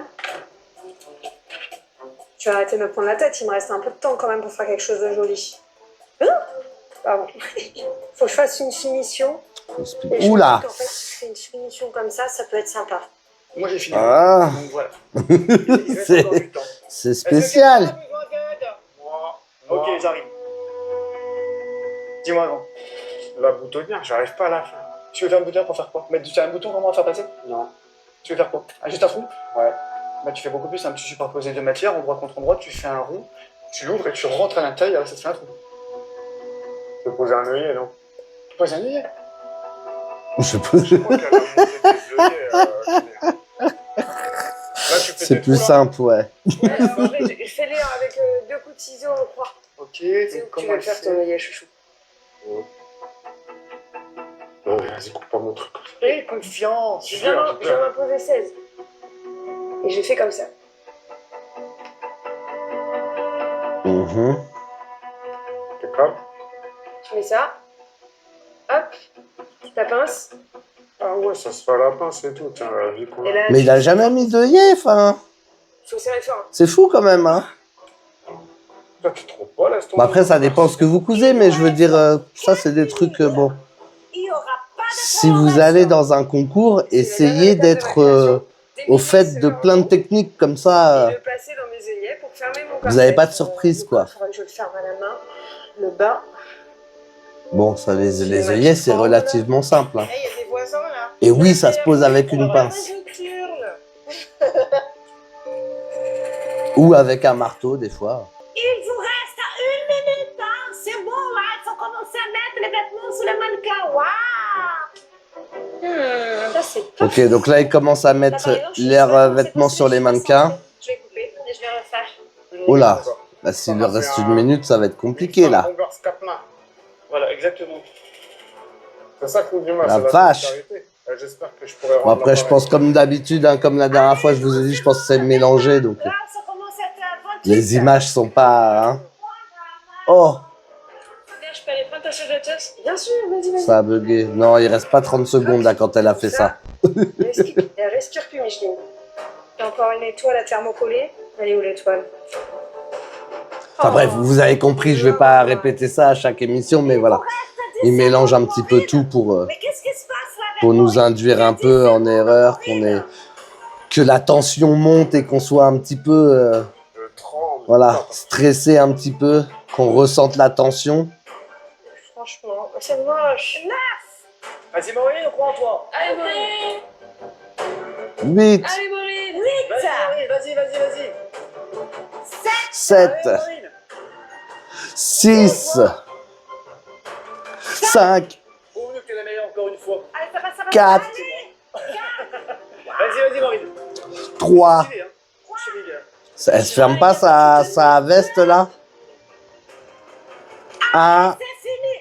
Tu vas arrêter de me prendre la tête, il me reste un peu de temps quand même pour faire quelque chose de joli. Pardon. Faut que je fasse une finition. Et je me oula. dis qu'en fait, si je fais une finition comme ça peut être sympa. Moi, j'ai fini. Ah, Donc voilà. Il reste encore du temps. c'est spécial. Moi, Ok, j'arrive. Dis-moi avant. la boutonnière, j'arrive pas à la fin. Tu veux faire un bouton pour faire quoi? Mettre un bouton comment à faire passer? Non. Tu veux faire quoi? Juste un trou? Ouais. Bah, tu fais beaucoup plus simple. Tu superposes deux matières, endroit contre endroit, tu fais un rond, tu l'ouvres et tu rentres à l'intérieur et ça te fait un trou. Je peux poser un œillet, non? Tu poses un œillet. Je peux... Je crois qu'elle a monté des œillets. Là, tu fais C'est des plus trous, là. simple, ouais. En vrai, je fais-les avec 2 coups de ciseaux, on croit. Ok, C'est donc où que tu comment vas elle le faire fait? ton œillet, chouchou? Non, vas-y, coupe pas mon truc. Fais confiance. Je viens d'en poser 16. Et j'ai fait comme ça. Mhm. T'es calme? Tu mets ça. Hop. Ta pince. Ah ouais, ça se fait à la pince et tout. Tiens, la vie qu'on a. Et là, Mais il a jamais mis d'œillet, enfin. faut serrer fort. C'est fou quand même, hein. Là, tu te trompes pas, laisse tomber. Bon, après, ça dépend ce que vous cousez, mais je veux dire, ça, c'est des trucs, bon. Il y aura pas de Si vous allez dans un concours, essayez d'être au fait de plein de techniques comme ça. Et le placer dans mes œillets pour fermer mon Vous avez pas de surprise, quoi. Faudrait que je le ferme à la main. Le bas. Bon, ça, les œillets, c'est relativement simple. Hein. Il y a des voisins là. Et oui, ça se pose avec une pince. Je hurle. Ou avec un marteau, des fois. Il vous reste 1 minute, hein. C'est bon, là. Il faut commencer à mettre les vêtements sur le mannequin. Waouh! Ça, c'est pas. Ok, donc là, ils commencent à mettre leurs vêtements sur les mannequins. Je vais couper et je vais refaire. Oh là, bah, s'il leur reste une minute, ça va être compliqué, là. Voilà, exactement. C'est ça qu'on dit mal, La c'est vache. sincérité. J'espère que je pourrais Bon, rendre après, je pense comme d'habitude, hein, comme la dernière fois, je vous ai dit, je pense que c'est mélangé, donc Là, ça commence à être 28. les images sont pas... Hein. Oh, Je peux aller prendre ta chargeuse? Bien sûr, vas-y. ça a bugué. Non, il reste pas 30 secondes, là, quand elle a fait ça. Elle respire plus, Micheline. Il y a encore une étoile à thermocoller. Elle est où l'étoile? Enfin bref, vous avez compris, je vais pas répéter ça à chaque émission, mais voilà. Il mélange un petit peu tout pour Mais qu'est-ce qui se passe là avec nous moi? induire un peu en erreur, que la tension monte et qu'on soit un petit peu, Je tremble. voilà, stressé un petit peu, qu'on ressente la tension. Franchement, c'est moche. Vas-y, Maureen, on croit en toi. Allez, Maureen! 8, Allez, Maureen! Vas-y, vas-y. 7, 6, 5, Au mieux que t'es la meilleure encore une fois. Allez, ça va, ça va. 4, Vas-y, Maureen. 3. Stylé, hein. Stylé, gars. Elle se ferme pas sa veste là? 1. C'est fini.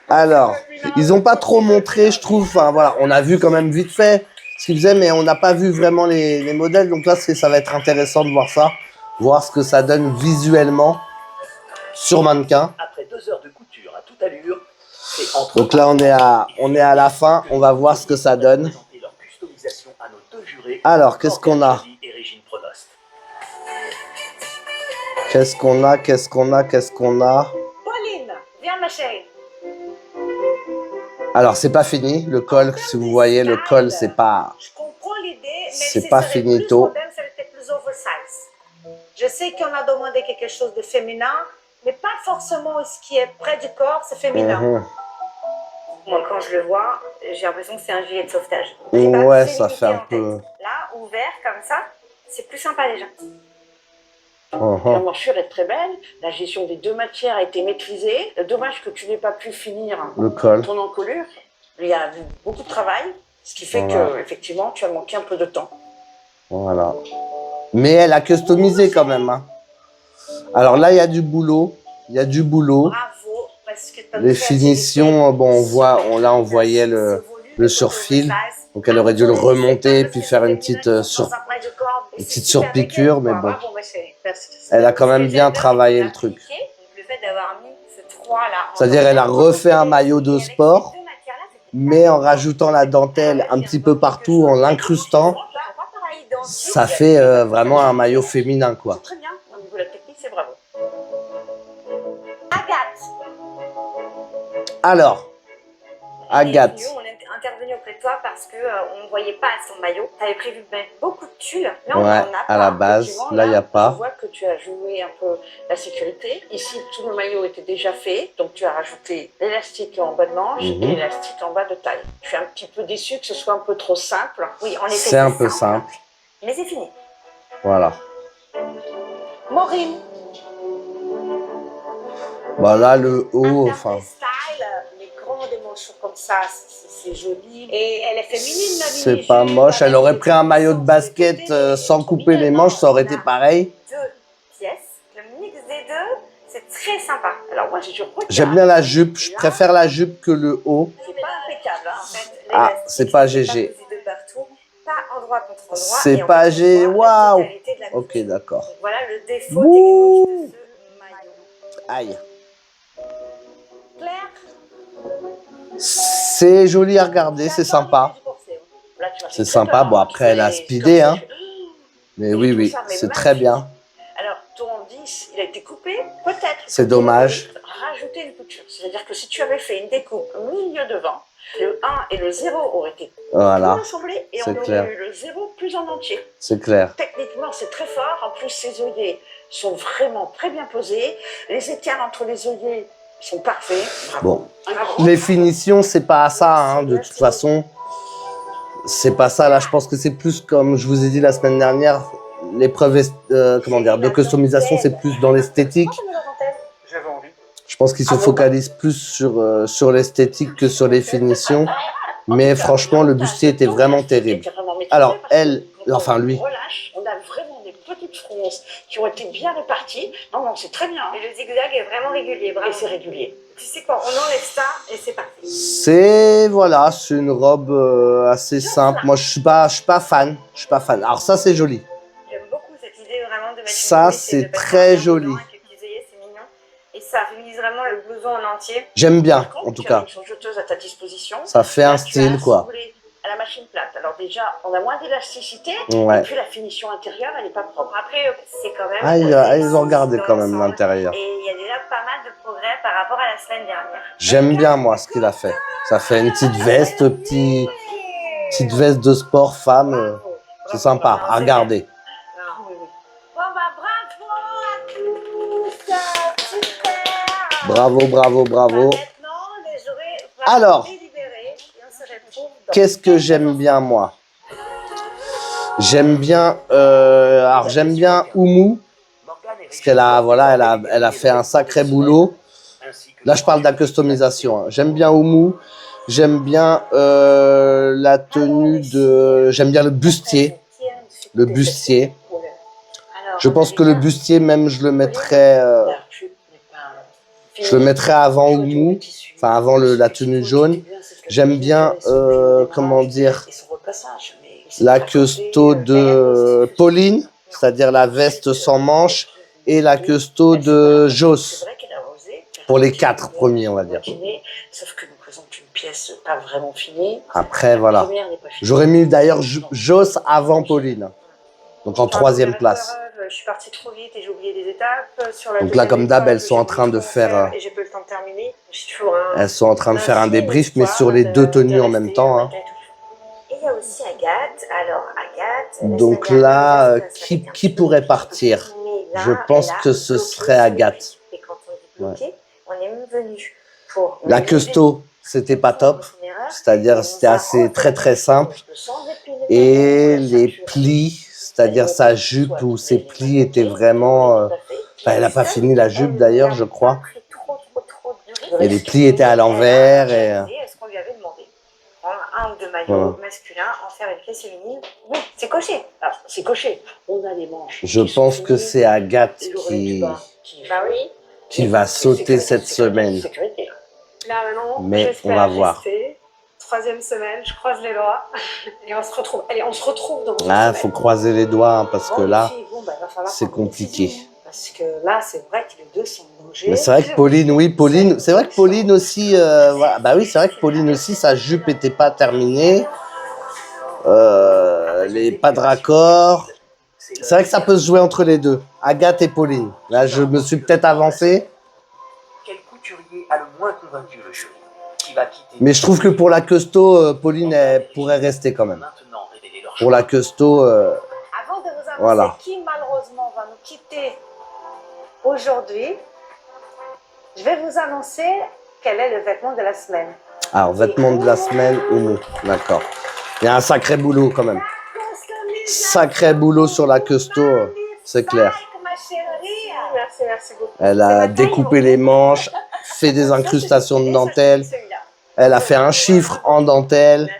Alors, ils ont pas trop montré, je trouve. Enfin voilà, on a vu quand même vite fait ce qu'ils faisaient, mais on n'a pas vu vraiment les modèles. Donc là, ça va être intéressant de voir ça, voir ce que ça donne visuellement sur mannequin. Après 2 heures de couture à toute allure, c'est entre Donc là, on est à la fin. On va voir ce que ça donne. présenter leur customisation à nos 2 jurés. Alors, qu'est-ce qu'on a? Morgane Joly et Régine Pronost. Qu'est-ce qu'on a? Qu'est-ce qu'on a? Qu'est-ce qu'on a? Pauline, viens ma chérie. Alors, c'est pas fini. Le col, si vous voyez, le col, c'est pas... Je comprends l'idée c'est pas finito. Plus moderne, c'était plus oversize. Je sais qu'on a demandé quelque chose de féminin, mais pas forcément ce qui est près du corps, c'est féminin. Moi, quand je le vois, j'ai l'impression que c'est un gilet de sauvetage. Ouais, ça fait un peu... Là, ouvert comme ça, c'est plus sympa déjà. La morsure est très belle, la gestion des deux matières a été maîtrisée. Dommage que tu n'aies pas pu finir le col. Ton encolure. Il y a eu beaucoup de travail, ce qui fait que effectivement tu as manqué un peu de temps. Voilà. Mais elle a customisé quand même. Hein. Alors là, il y a du boulot. Il y a du boulot. Bravo, parce que les finitions, bon, on voit, on voyait le surfil. Donc elle aurait dû le remonter puis faire une petite surpiqûre, mais bon. Elle a quand même bien travaillé le truc. Le fait d'avoir mis ce 3 là. C'est-à-dire elle a refait un maillot de sport, mais en rajoutant la dentelle un petit peu partout, en l'incrustant, ça fait vraiment un maillot féminin, quoi. Très bien, au niveau de la technique, c'est bravo. Agathe. Alors, Agathe. On est intervenu auprès de toi parce qu'on ne voyait pas son maillot. Tu avais prévu de mettre beaucoup de tulle. Là, on en a à la base. Là, il n'y a pas. Je vois que tu as joué un peu la sécurité. Ici, tout le maillot était déjà fait. Donc, tu as rajouté l'élastique en bas de manche et l'élastique en bas de taille. Je suis un petit peu déçue que ce soit un peu trop simple. Oui, en effet, c'est un peu simple. Mais c'est fini. Voilà. Maureen. Voilà le haut, enfin. Les grands des manches comme ça, c'est joli. Et elle est féminine, la c'est pas moche. Elle aurait pris un maillot de basket sans couper les manches, ça aurait été pareil. 2 pièces. Le mix des deux, c'est très sympa. Alors moi, j'aime bien la jupe. Je préfère la jupe que le haut. C'est pas impeccable, hein, en fait. Ah, c'est pas GG. Pas endroit contre endroit. C'est pas GG. Waouh. Ok, d'accord. Voilà le défaut technique de ce maillot. Aïe. Claire. C'est joli à regarder, c'est sympa. C'est sympa. Bon, après, elle a speedé, hein. Mais oui, oui, c'est très bien. Alors, ton 10, il a été coupé, peut-être. C'est dommage. Rajouter une couture. C'est-à-dire que si tu avais fait une découpe au milieu devant, le 1 et le 0 auraient été plus assemblés et on aurait eu le 0 plus en entier. C'est clair. Techniquement, c'est très fort. En plus, ces œillets sont vraiment très bien posés. Les écarts entre les œillets sont parfaits. Bravo. Bon, les finitions, c'est pas ça, hein, de toute façon. C'est pas ça, là, je pense que c'est plus comme je vous ai dit la semaine dernière, l'épreuve de customisation, c'est plus dans l'esthétique. J'avais envie. Je pense qu'ils se focalisent plus sur l'esthétique que sur les finitions. Mais franchement, le bustier était vraiment terrible. Alors, elle, enfin lui. On a vraiment des petites fronces qui ont été bien réparties. Non, non, c'est très bien. Et le zigzag est vraiment régulier. Bravo. Et c'est régulier. Tu sais quoi, on enlève ça et c'est parti. C'est une robe assez simple. Moi, je suis pas fan. Je suis pas fan. Alors ça, c'est joli. J'aime beaucoup cette idée vraiment de mettre ça, c'est très joli. Et ça féminise vraiment le blouson en entier. J'aime bien, en tout cas. Une jeteuse à ta disposition. Ça fait un style, quoi. À la machine plate. Alors déjà, on a moins d'élasticité. Ouais. Et puis la finition intérieure, elle n'est pas propre. Après, c'est quand même... Ah, ils ont regardé quand même l'intérieur. Et il y a déjà pas mal de progrès par rapport à la semaine dernière. J'aime bien, moi, ce qu'il a fait. Ça fait une petite veste, petite veste de sport femme. C'est sympa à regarder. Bon, bravo à tous. Super. Bravo, bravo, bravo. Maintenant, les jurés vont Alors, délibérer et on se retrouve dans... qu'est-ce que j'aime bien, moi? J'aime bien, j'aime bien Oumou, parce qu'elle a, voilà, elle a fait un sacré boulot. Là, je parle de la customisation. Hein. J'aime bien Oumou, j'aime bien la tenue de, j'aime bien le bustier. Le bustier. Je pense que le bustier, même, je le mettrais avant Oumou, enfin avant la tenue jaune. J'aime bien, comment dire, la custo de Pauline, c'est-à-dire la veste sans manches, et la custo de Joss, pour les 4 premiers, on va dire. Sauf que nous présente une pièce pas vraiment finie. Après, voilà. J'aurais mis d'ailleurs Joss avant Pauline, donc en 3e place. Je suis partie trop vite et j'ai oublié des étapes. Sur la donc là, comme d'hab, elles sont en train de faire... Et j'ai pas eu le temps de terminer. Elles sont en train de faire un débrief, mais sur les 2 tenues en même temps. Hein. Et il y a aussi Agathe. Alors, Agathe... Donc là, qui pourrait partir? Je pense que ce serait Agathe. Et quand on dit bloqué, on est même venu pour... La custo, c'était pas top. C'est-à-dire, c'était assez très simple. Et les plis, c'est-à-dire sa jupe ou ses plis étaient vraiment... elle n'a pas fini la jupe d'ailleurs, je crois. Et les plis étaient à l'envers. Est-ce qu'on lui avait demandé prendre un ou deux maillots masculins, en faire une pièce féminine? Oui, c'est coché. Alors, c'est coché. On a les manches. Je pense que c'est Agathe qui va sauter cette semaine. Là, maintenant, mais on va voir. Troisième semaine, je croise les doigts et on se retrouve. Allez, on se retrouve dans il faut croiser les doigts hein, parce que là, c'est compliqué. Parce que là, c'est vrai que les deux sont en danger. Mais c'est vrai que Pauline, c'est vrai que Pauline aussi, voilà. Bah oui, c'est vrai que Pauline aussi, sa jupe était pas terminée. Les pas de raccord. C'est vrai que ça peut se jouer entre les deux, Agathe et Pauline. Là, je me suis peut-être avancé. Quel couturier a le moins convaincu le jury? Qui va quitter? Mais je trouve que pour la custo, Pauline, elle pourrait rester quand même. Pour la custo, Avant de vous annoncer voilà. qui malheureusement va nous quitter aujourd'hui, je vais vous annoncer quel est le vêtement de la semaine. Alors, vêtement de la semaine, Oumou. D'accord. Il y a un sacré boulot quand même. Sacré boulot sur la custo, c'est clair. Merci beaucoup. Elle a découpé les manches, fait des incrustations de dentelle. Elle a fait un chiffre en dentelle.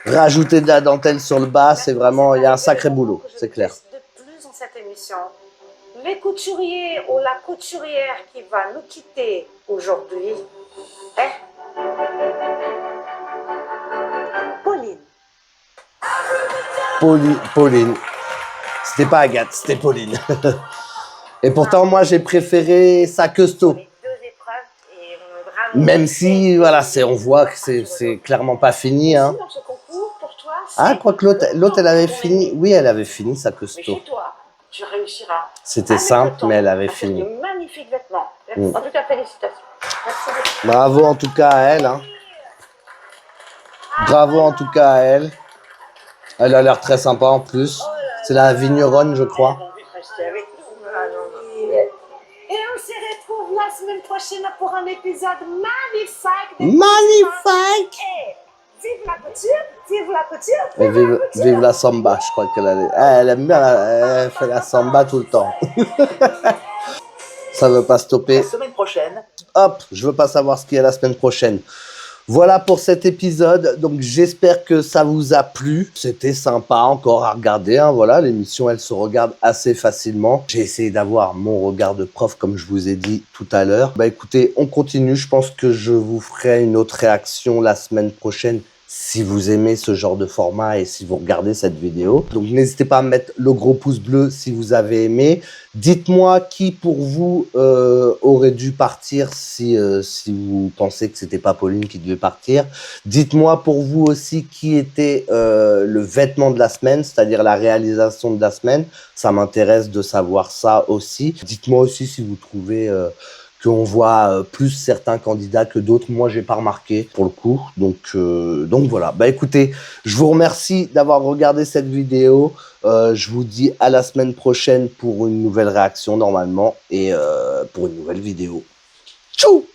Rajouter de la dentelle sur le bas, c'est vraiment, il y a un sacré boulot, c'est clair. De plus dans cette émission, les couturiers ou la couturière qui va nous quitter aujourd'hui est Pauline. Pauline. C'était pas Agathe, c'était Pauline. Et pourtant, moi, j'ai préféré sa custo. Même si, voilà, on voit que c'est clairement pas fini. Hein. Ah, quoique l'autre, elle avait fini. Oui, elle avait fini sa custo. Tu réussiras. C'était simple, mais elle avait fini. De magnifiques vêtements. En tout cas, félicitations. Merci beaucoup. Bravo en tout cas à elle. Hein. Bravo en tout cas à elle. Elle a l'air très sympa en plus. C'est la vigneronne, je crois. Et on se retrouve la semaine prochaine pour un épisode magnifique. Magnifique! Vive la couture, vive la couture, Et vive la samba, je crois qu'elle elle aime bien, elle fait la samba tout le temps. Ça veut pas stopper. La semaine prochaine. Hop, je veux pas savoir ce qu'il y a la semaine prochaine. Voilà pour cet épisode, donc j'espère que ça vous a plu. C'était sympa encore à regarder, hein. Voilà, l'émission elle se regarde assez facilement. J'ai essayé d'avoir mon regard de prof comme je vous ai dit tout à l'heure. Bah écoutez, on continue, je pense que je vous ferai une autre réaction la semaine prochaine si vous aimez ce genre de format et si vous regardez cette vidéo. Donc n'hésitez pas à mettre le gros pouce bleu si vous avez aimé. Dites-moi qui pour vous aurait dû partir si vous pensez que c'était pas Pauline qui devait partir. Dites-moi pour vous aussi qui était le vêtement de la semaine, c'est-à-dire la réalisation de la semaine. Ça m'intéresse de savoir ça aussi. Dites-moi aussi si vous trouvez qu'on voit plus certains candidats que d'autres. Moi, j'ai pas remarqué pour le coup. Donc voilà. Bah écoutez, je vous remercie d'avoir regardé cette vidéo. Je vous dis à la semaine prochaine pour une nouvelle réaction normalement et pour une nouvelle vidéo. Tchou!